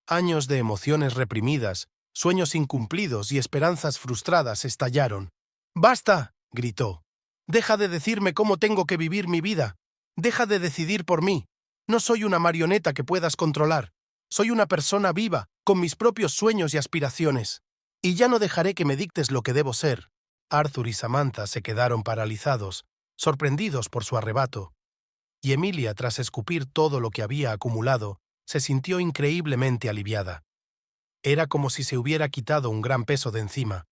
Años de emociones reprimidas, sueños incumplidos y esperanzas frustradas estallaron. ¡Basta!, gritó. «Deja de decirme cómo tengo que vivir mi vida. Deja de decidir por mí. No soy una marioneta que puedas controlar. Soy una persona viva, con mis propios sueños y aspiraciones. Y ya no dejaré que me dictes lo que debo ser». Arthur y Samantha se quedaron paralizados, sorprendidos por su arrebato. Y Emilia, tras escupir todo lo que había acumulado, se sintió increíblemente aliviada. Era como si se hubiera quitado un gran peso de encima.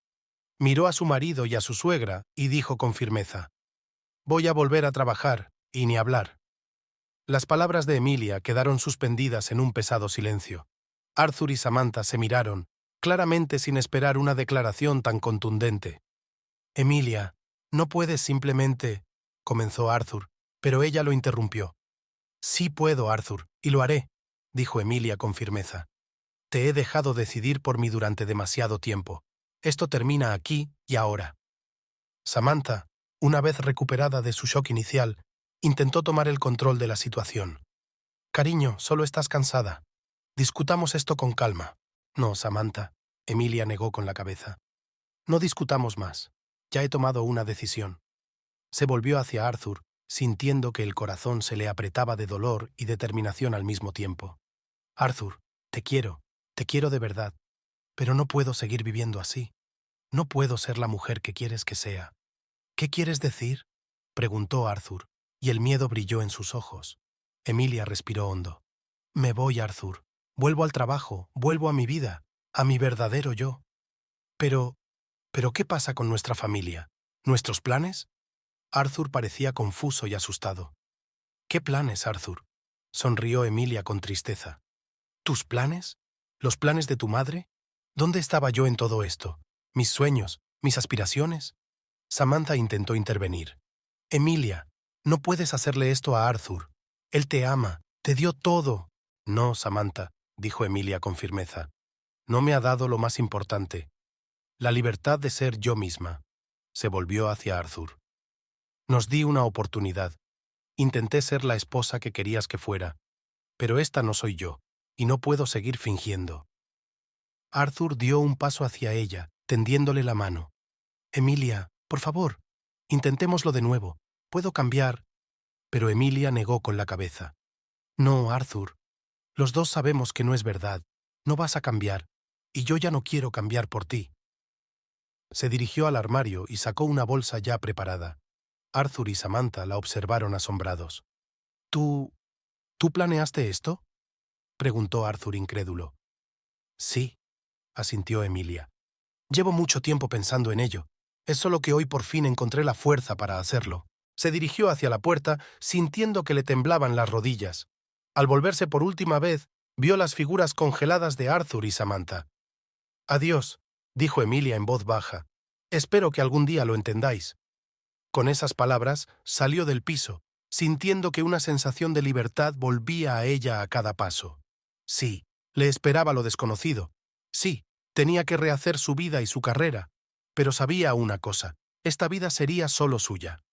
Miró a su marido y a su suegra y dijo con firmeza: «Voy a volver a trabajar, y ni hablar». Las palabras de Emilia quedaron suspendidas en un pesado silencio. Arthur y Samantha se miraron, claramente sin esperar una declaración tan contundente. «Emilia, no puedes simplemente…», comenzó Arthur, pero ella lo interrumpió. «Sí puedo, Arthur, y lo haré», dijo Emilia con firmeza. «Te he dejado decidir por mí durante demasiado tiempo. Esto termina aquí y ahora». Samantha, una vez recuperada de su shock inicial, intentó tomar el control de la situación. «Cariño, solo estás cansada. Discutamos esto con calma». «No, Samantha», Emilia negó con la cabeza. «No discutamos más. Ya he tomado una decisión». Se volvió hacia Arthur, sintiendo que el corazón se le apretaba de dolor y determinación al mismo tiempo. «Arthur, te quiero de verdad, pero no puedo seguir viviendo así. No puedo ser la mujer que quieres que sea». «¿Qué quieres decir?», preguntó Arthur, y el miedo brilló en sus ojos. Emilia respiró hondo. «Me voy, Arthur. Vuelvo al trabajo, vuelvo a mi vida, a mi verdadero yo». «Pero, ¿qué pasa con nuestra familia? ¿Nuestros planes?». Arthur parecía confuso y asustado. «¿Qué planes, Arthur?», sonrió Emilia con tristeza. «¿Tus planes? ¿Los planes de tu madre? ¿Dónde estaba yo en todo esto? ¿Mis sueños? ¿Mis aspiraciones?». Samantha intentó intervenir. «Emilia, no puedes hacerle esto a Arthur. Él te ama, te dio todo». «No, Samantha», dijo Emilia con firmeza. «No me ha dado lo más importante, la libertad de ser yo misma». Se volvió hacia Arthur. «Nos di una oportunidad. Intenté ser la esposa que querías que fuera, pero esta no soy yo, y no puedo seguir fingiendo». Arthur dio un paso hacia ella, tendiéndole la mano. «Emilia, por favor, intentémoslo de nuevo. Puedo cambiar». Pero Emilia negó con la cabeza. «No, Arthur. Los dos sabemos que no es verdad. No vas a cambiar, y yo ya no quiero cambiar por ti». Se dirigió al armario y sacó una bolsa ya preparada. Arthur y Samantha la observaron asombrados. ¿Tú planeaste esto?», preguntó Arthur incrédulo. «Sí», asintió Emilia. «Llevo mucho tiempo pensando en ello. Es solo que hoy por fin encontré la fuerza para hacerlo». Se dirigió hacia la puerta, sintiendo que le temblaban las rodillas. Al volverse por última vez, vio las figuras congeladas de Arthur y Samantha. «Adiós», dijo Emilia en voz baja. «Espero que algún día lo entendáis». Con esas palabras, salió del piso, sintiendo que una sensación de libertad volvía a ella a cada paso. Sí, le esperaba lo desconocido. Sí, tenía que rehacer su vida y su carrera. Pero sabía una cosa: esta vida sería solo suya.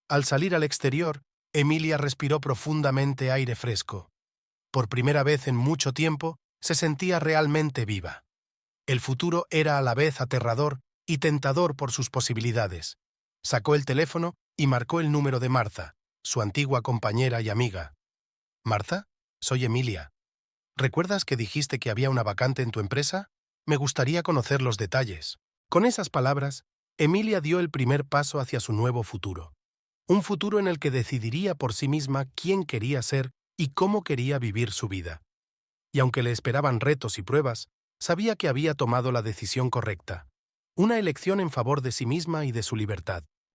Al salir al exterior, Emilia respiró profundamente aire fresco. Por primera vez en mucho tiempo, se sentía realmente viva. El futuro era a la vez aterrador y tentador por sus posibilidades. Sacó el teléfono y marcó el número de Martha, su antigua compañera y amiga. «Martha, soy Emilia. ¿Recuerdas que dijiste que había una vacante en tu empresa? Me gustaría conocer los detalles». Con esas palabras, Emilia dio el primer paso hacia su nuevo futuro. Un futuro en el que decidiría por sí misma quién quería ser y cómo quería vivir su vida. Y aunque le esperaban retos y pruebas, sabía que había tomado la decisión correcta. Una elección en favor de sí misma y de su libertad.